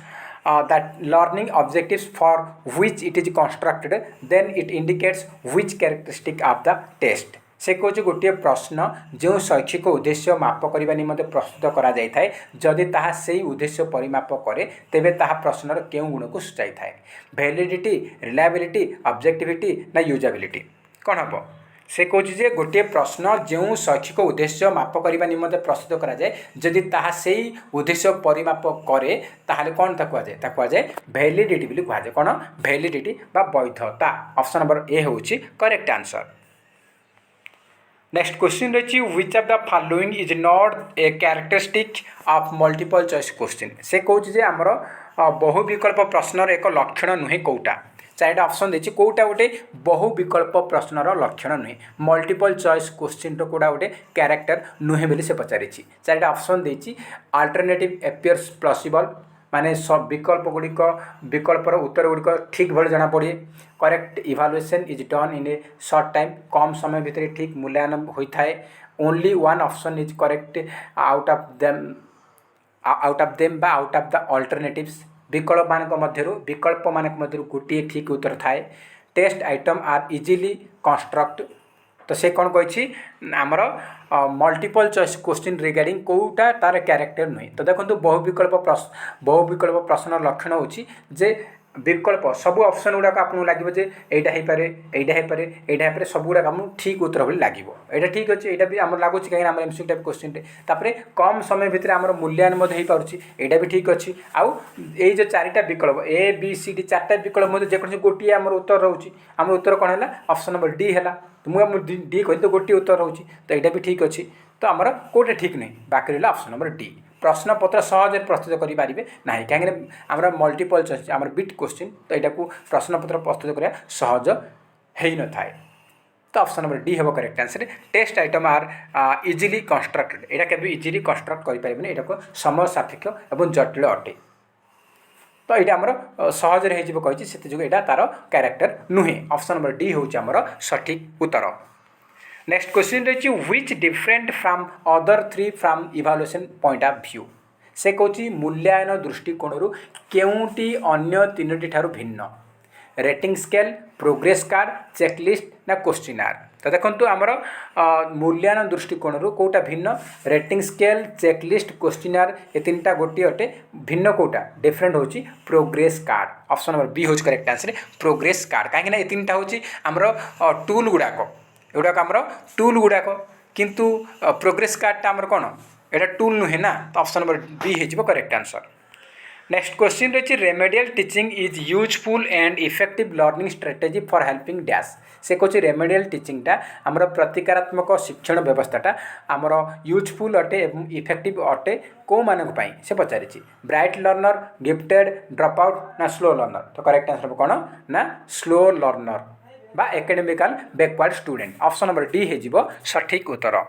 that learning objectives for which it is constructed then it indicates which characteristic of the test। से कौच गोटे प्रश्न जो शैक्षिक उद्देश्य माप करने निमंते प्रस्तुत करा जाय थाए जदि ताहा सेही उद्देश्य परिमाप करे तेबे ताहा प्रश्नर केउ गुण को सूचाई थाए वैलिडिटी रिलायबिलिटी ऑब्जेक्टिविटी ना यूजेबिलिटी कौन हम। से कौच जे गोटे प्रश्न जो शैक्षिक उद्देश्य माप करने निमंते प्रस्तुत करा जाय जदि ताहा सेही उद्देश्य परिमाप करे ताहले कौन ता कह जाय कह जाय वैलिडिटी बोली कह जाय कौन वैलिडिटी बा वैधता। ऑप्शन नंबर ए होची करेक्ट आंसर। नेक्स्ट क्वेश्चन रही which of the following is not a characteristic of multiple choice question. से कौच जे आमर बहु विकल्प प्रश्नर एक लक्षण नुहे कौटा चारिटा ऑप्शन देछि कौटा गोटे बहु विकल्प प्रश्नर लक्षण नुहे मल्टीपल चॉइस क्वेश्चन रो कौटा गोटे कैरेक्टर नुहे बोली से पचारि चारिटा ऑप्शन देछि अल्टरनेटिव एपियर्स प्लॉसिबल माने सब विकल्प गुड़िक विकल्पर उत्तर गुड़िक ठीक भाव जना पड़े correct evaluation is done in a short time कम समय भितर ठीक मूल्यांकन होता है only one option is correct out of them बा आउट ऑफ द अल्टरनेटिव्स विकल्प मानक मध्यरु गोटे ठीक उत्तर थाए। Test item are easily construct. तो से कौन कही आमर मल्टीपल चॉइस क्वेश्चन रिगार्डिंग कौटा तार कैरेक्टर नुहे। तो देखो बहुविकल्प प्रश्न लक्षण होची जे विकल्प सब ऑप्शन गुड़ाक आपको लगे एटा हो पारे एटा हो पारे एटा हो पारे सब गुड़ाक आपको ठीक उत्तर भाई लगे। यहाँ ठीक अच्छे यहाँ भी आम लगुच कहीं आम एमसीक्यू टाइप क्वेश्चन तापर कम समय भितर आम मूल्यांकन हो पार्टी यहाँ भी ठीक अच्छे। आउ ये जो चारिटा विकल्प ए बी सी डी चार्टा विकल्प मध्य जेकोसी गोटे आम उत्तर रोचे आम उत्तर कौन है ऑप्शन नंबर डी है। तो मुझे डी कही तो गोटे उत्तर रोचे तो यहाँ भी ठीक अच्छे। तो आमर कौटे ठीक नहीं बाकी रहा ऑप्शन नंबर डी। प्रश्न पत्र सहज प्रस्तुत करें ना कहीं आम मल्टीपल चॉइस आम बिट क्वेश्चन तो यहाँ को प्रश्न पत्र प्रस्तुत करा सहज हो न थाए। तो ऑप्शन नंबर डी हम correct answer. Test item are easily constructed यहाँ केवल इजिली कंस्ट्रक्ट करें यहाँ को समय सापेक्ष और जटिल अटे। तो यहाँ आमर सहज कही से यहाँ तार कैरेक्टर नुहे। ऑप्शन नंबर डी हूँ आमर सठिक उत्तर। नेक्स्ट क्वेश्चन रही which different from other three from evaluation point of view. से कहूँ मूल्यांकन दृष्टिकोण केउटी अन्य तीनोटी ठारू भिन्न rating scale progress card checklist ना क्वेश्चनार। तो देखो आमर मूल्यांकन दृष्टिकोण कौटा भिन्न रेटिंग स्केल चेकलिस्ट क्वेश्चनार ये तीन टा गोटे अटे भिन्न कौटा डिफरेंट होची progress card. Option number B हूँ करेक्ट आंसर प्रोग्रेस कार्ड कहीं ये तीन टा हूँ आमर टूल गुड़ाक एगुड़ाक आमर टूल गुड़ाक किंतु प्रोग्रेस कार्डटा आमर कौन एटा टूल नुहे ना। तो ऑप्शन नंबर बी हो करेक्ट आंसर। नेक्स्ट क्वेश्चन रही remedial teaching is useful and effective learning strategy for helping dash. से कहूँ रेमेडियल टीचिंगटा आमर प्रतिकारात्मक शिक्षण व्यवस्थाटा आमर यूजफुल अटे और इफेक्टिव अटे कौ मानक से पचारि bright learner gifted drop out ना स्लो लर्नर। तो करेक्ट आंसर कौन ना स्लो लर्नर बा academical backward student. Option number D हो सठिक उत्तर।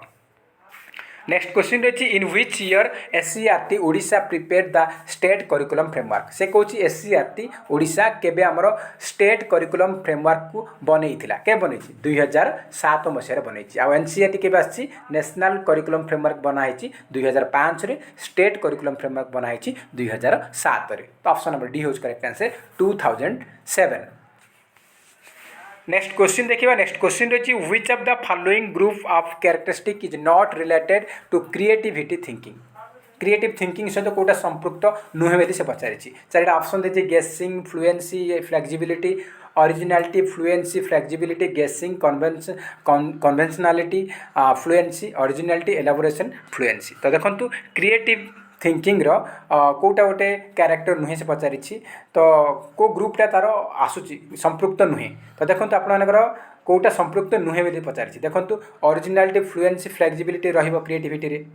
नेक्स्ट क्वेश्चन रही in which year SCERT Odisha prepared the state curriculum framework. से कहूँ एससीईआरटी ओडिशा केबे आमर स्टेट करिकुलम फ्रेमवर्क को बनई के बनई 2007 मसीह बनई। आ एनसीईआरटी केबे आसी नेशनल करिकुलम फ्रेमवर्क बनाई 2005 रे स्टेट करिकुलम फ्रेमवर्क बनाई 2007 रे। तो ऑप्शन नंबर डी हूँ करेक्ट आंसर 2007। नेक्स्ट क्वेश्चन देखिए। नेक्स्ट क्वेश्चन रही which of the following group of characteristic is not related to creativity thinking. Creative thinking सहित कौटा संपृक्त नुहे बोली से पचारि। चारिटा ऑप्शन देती गेसिंग fluency flexibility originality fluency flexibility गेसिंग कन्वेंशनालिटी फ्लुएंसी ओरिजिनालिटी एलाबोरेशन फ्लुएंसी। तो देखो क्रिएटिव थिंकिंग कौटा गोटे कैरेक्टर नुहे से पचारि तो को ग्रुपटा तार आसूची संपृक्त नुहे। तो देखो आपर कौटा संपृक्त नुहे बोली पचारि देखो ओरिजिनालिटी फ्लुएंसी फ्लेक्सिबिलिटी रहिबो क्रिएटिविटी रे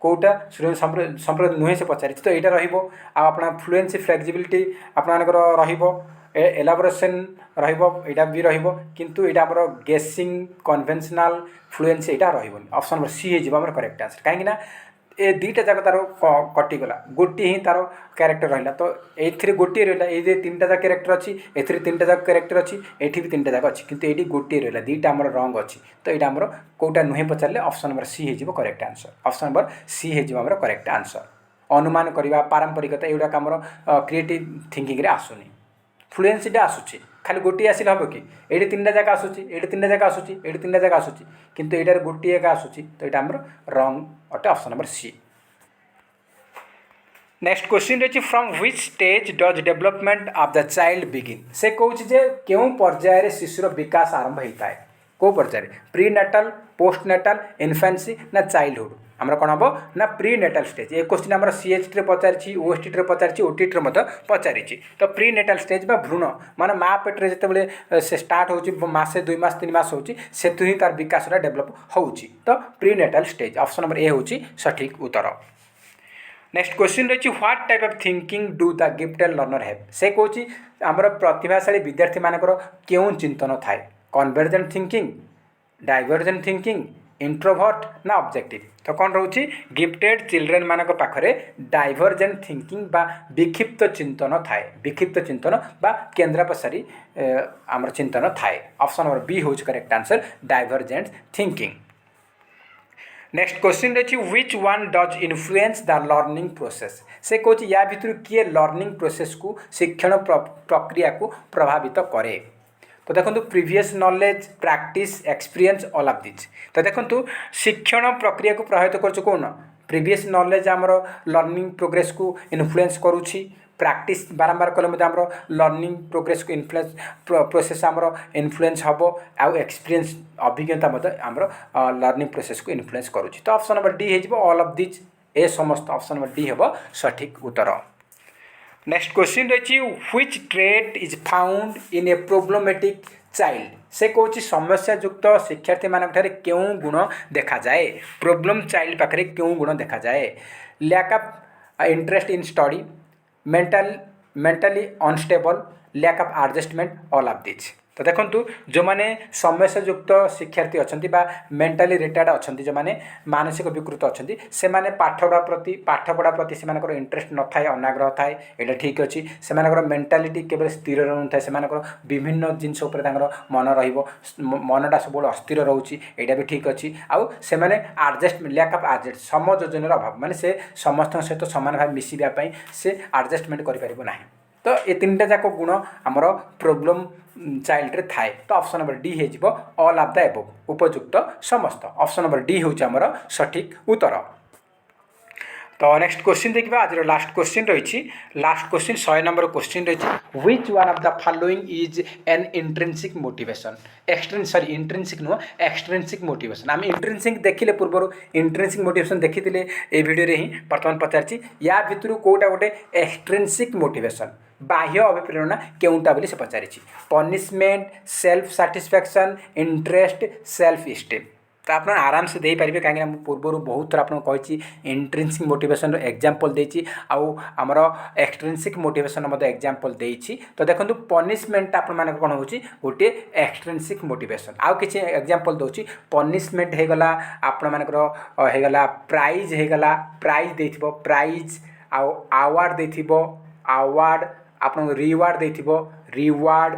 कौटा संपृक्त नुहे से पचारि तो यहाँ रहिबो आपना फ्लुएंसी फ्लेक्सिबिलिटी आपनकर रहिबो एलाबोरेशन रहिबो एटा भी रहिबो किंतु एटा हमर गेसिंग कन्वेंशनल फ्लुएंसी एटा रहिबोनी। ऑप्शन नंबर सी हे जिबो हमर करेक्ट आंसर कहीं ए दुईटा जाक तार कटिगला गोटे ही तार कैरेक्टर रहा। तो ये गोटे रहा ये तीन टा कैरेक्टर अच्छी ए तीन टा कैरेक्टर अच्छी एठी भी तीन टा अच्छी किंतु ये गोटे रहा दुईटा आमर रंग अच्छी। तो यहाँ आमर कौटा नुहे पचारे ऑप्शन नंबर सी हो correct answer. Option number C हो करेक्ट आंसर। अनुमान करवा पारंपरिकता एगुड़ाक आमर क्रिएटिव थिंकिंग रे आसुनी फ्लुएंसीटा आसूची खाली गोटे आसिले हम कि ये तीन टा जाक आसूची ये तीन टा जाक आसूची ये तीन टा जाक आसूची किंतु यहाँ गोटे एक आसूची। तो यहाँ आमर रंग अटे option number C. Next question रही from which stage does development of the child begin. से कहूँ क्यों पर्यायर शिशुर विकास आरंभ होता है कौ पर्यायर प्री नाटाल पोस्ट नाटाल इन्फेन्सी ना चाइल्डहुड आमर कौन हम ना प्री नेटाल स्टेज। ये क्वेश्चन आम सीएचटी पचारि ओएसटी पचारि ओटीटी पचारि। तो प्री नेटाल स्टेज बा भ्रूण माने माँ पेट्रे जिते से स्टार्ट हो मासे 2 मास 3 मास होती ही तार विकास डेभलप होची। तो pre Natal stage option number ए हूँ सठिक उत्तर। नेक्स्ट क्वेश्चन रही what type of thinking do the gifted learner have. से कहूँ आमर प्रतिभाशाली विद्यार्थी मानकर क्यों चिंतन थाए कन्वर्जेंट थिंकिंग डाइवर्जेंट थिंकिंग इंट्रोभर्ट ना ऑब्जेक्टिव। तो कौन रोचे गिफ्टेड चिल्ड्रेन मानक पाखरे डाइवर्जेंट थिंकिंग बा विक्षिप्त चिंतन थाए विक्षिप्त चिंतन बा केन्द्र पसारी आमर चिंतन थाए। ऑप्शन नंबर बी हूँ correct answer divergent thinking. Next question रही which one does influence the learning process से कहूँ या भितर किए लर्निंग प्रोसेस को शिक्षण प्रक्रिया को प्रभावित करे तो देखो previous knowledge practice experience all of this तो देखो शिक्षण प्रक्रिया को प्रभावित कर कौन प्रीवियस नॉलेज आमर लर्निंग प्रोग्रेस को इन्फ्लुएंस करुच्ची प्रैक्टिस बारंबार कले आमर लर्निंग प्रोग्रेस को इन्फ्लुएंस प्रोसेस आमर इन्फ्लुएंस हम आउ एक्सपीरियंस अभिज्ञता आमर लर्निंग प्रोसेस को इन्फ्लुएंस करुच्ची तो ऑप्शन नंबर डी हो ऑल ऑफ दिस ए समस्त ऑप्शन नंबर डी हम सठिक उत्तर। नेक्स्ट क्वेश्चन रही which trait is found in A problematic child से कौन समस्यायुक्त शिक्षार्थी मान क्यों गुण देखा जाए प्रोब्लेम चाइल्ड पाखे क्यों गुण देखा जाए lack of interest in study mentally unstable lack of adjustment all of this तो देखो जो मैंने समस्यायुक्त शिक्षार्थी अच्छा मेंटाली रिटायर्ड अच्छा जो मैंने मानसिक विकृत अच्छा से मैंने पाठपढ़ा प्रति से इंटरेस्ट न थाए अनाग्रह थाए यहाँ ठीक अच्छे से मेंटालिटी केवल स्थिर रहू था से विभिन्न जिनस मन मनटा सब अस्थिर रोचे यहाँ भी ठीक अच्छे आउ से एडजस्टमेंट लैक ऑफ एडजस्ट समयोजन अभाव माने से समस्त सहित सामान भाव मिसवाई से एडजस्टमेंट करें ना तो ये तीन टा जाक गुण आमर प्रोब्लेम चाइल्ड रे थाए तो ऑप्शन नंबर डी हो ऑल ऑफ द एबव उपयुक्त समस्त ऑप्शन नंबर डी हूँ आमर सठिक उत्तर। तो नेक्स्ट क्वेश्चन देखा आज लास्ट क्वेश्चन रही लास्ट क्वेश्चन 100 नंबर क्वेश्चन रही which one of the following is an intrinsic motivation intrinsic नुह एक्सट्रिंसिक मोटिवेशन आम इंट्रिंसिक देखिले पूर्व इंट्रिंसिक मोटिवेशन देखी ए वीडियो रे ही बर्तमान पचार या भितर कोटा गोटे एक्सट्रिंसिक मोटिवेशन बाह्य अभिप्रेरणा केउटा बोली से पचारि punishment self satisfaction interest self esteem तो आप आराम से दे पारे कहीं पूर्व बहुत थर आपको कही इंट्रिंसिक मोटिवेशन एग्जांपल देती आमर एक्सट्रिंसिक मोटिवेशन एग्जांपल देती तो देखो पनिशमेंट आप कौन हो गोटे एक्सट्रिंसिक मोटिवेशन आउ किसी एग्जांपल दूसरी पनिशमेंट होगला आपला प्राइज होगला प्राइज दे प्राइज आउ अवार्ड दे अवार्ड आप रिवार्ड दे reward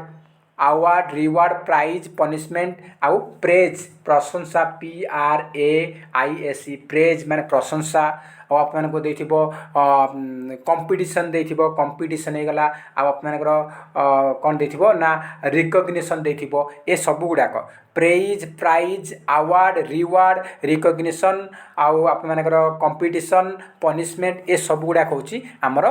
award reward prize punishment आउ प्रेज प्रशंसा PRAISE प्रेज माने प्रशंसा आप कंपटीशन दे कंपटीशन होगला कौन दे ना रिकग्निशन दे ये सब गुड़ाक praise prize award reward recognition आउ आप कंपटीशन पनिशमेंट ये सब गुड़ाक हूँ आमर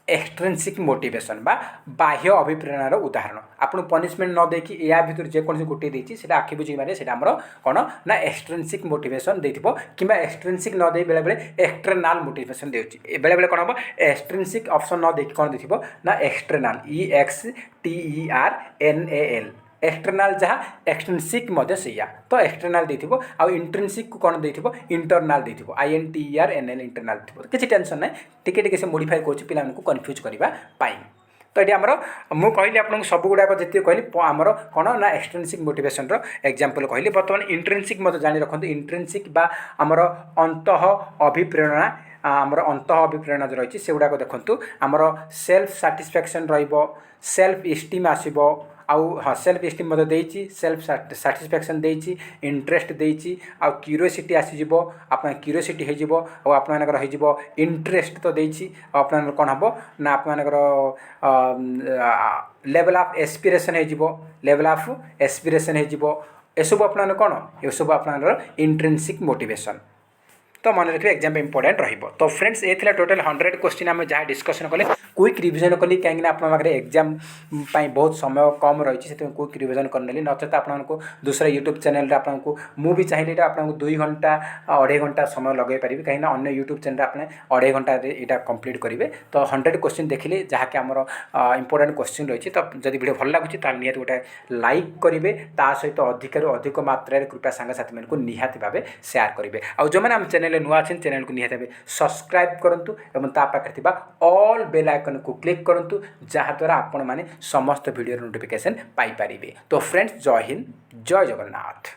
एक्सट्रिंसिक मोटिवेशन बा बाह्य अभिप्रेरणार उदाहरण आपको पनिशमेंट न देखी या भर जेकोसी गोटे देती से आखि बुझी मारे से आमर कौन ना एक्सट्रिंसिक मोटिवेशन दे कि एक्सट्रिंसिक न दे बेले बेले एक्सटर्नाल मोटिवेशन देती बेले बेले कौन हम एक्सट्रिंसिक ऑप्शन न देखी कौन दे ना एक्सटर्नाल EXTERNAL एक्सटर्नाल जहाँ एक्सट्रिंसिक सैया तो एक्सटर्नाल दे आउ इंट्रिंसिक को कौन दे इंटरनाल दे INTERNAL इंटरनाल किसी टेंशन ना टिके से मोडिफाई कर पिला कन्फ्यूज करने तो ये आमर मु कहली आपको सब गुड़ाक जी कहली आमर कौन ना एक्सट्रिंसिक मोटिवेशन एग्जांपल कहली बर्तमान इंट्रिंसिक मत जानी रखते इंट्रिंसिक बा आमर अंत अभिप्रेरणा आमर अंत अभिप्रेरणा जो रही से गुड़ाक देखूँ आमर सेल्फ सैटिस्फैक्शन सेल्फ स्टीम आसो आउ हाँ सेल्फ स्टीम मत देती सेल्फ सैटिस्फैक्शन देती इंटरेस्ट देती आउ क्यूरियोसिटी आसीज आप क्यूरियोसिटी हो इंटरेस्ट तो देती आप कौन हम ना आप लेवल ऑफ एस्पिरेशन हो लेवल ऑफ एस्पिरेशन हो सब आप कौन ये सब आप इंट्रिंसिक मोटिवेशन तो मन रखिए एग्जाम इंपोर्टेंट रहिबो। तो फ्रेंड्स ये टोटल 100 क्वेश्चन आम जहाँ डिस्कसन कले क्विक रिविजन कली कहीं आप एग्जाम बहुत समय कम रही है क्विक रिविजन करनेली नचेत आपको दूसरा यूट्यूब चैनल आपको मुझे चाहिए आपको 2 घंटा 2.5 घंटा समय लगे पारि कहीं अन्य यूट्यूब चैनल आपने 2.5 घंटा यहाँ कंप्लीट करेंगे तो 100 क्वेश्चन देखिले जहाँकि आमर इंपोर्टेंट क्वेश्चन रही तो जब वीडियो भल लगुच निहत गोटे लाइक करेंगे ता सहित अधिक अधिक मात्रा कृपया सांगसाथी मानक निहाती भाव सेयार करेंगे आउ जो मैंने आम चैनल नुआ अच्छे चैनल को निहत सब्सक्राइब करूँ और पाखे ऑल बेल आइकन को क्लिक करूँ जहाँद्वारा आपण मैंने समस्त वीडियो नोटिफिकेशन पाई पारिबे। तो फ्रेंड्स जय हिंद जय जगन्नाथ।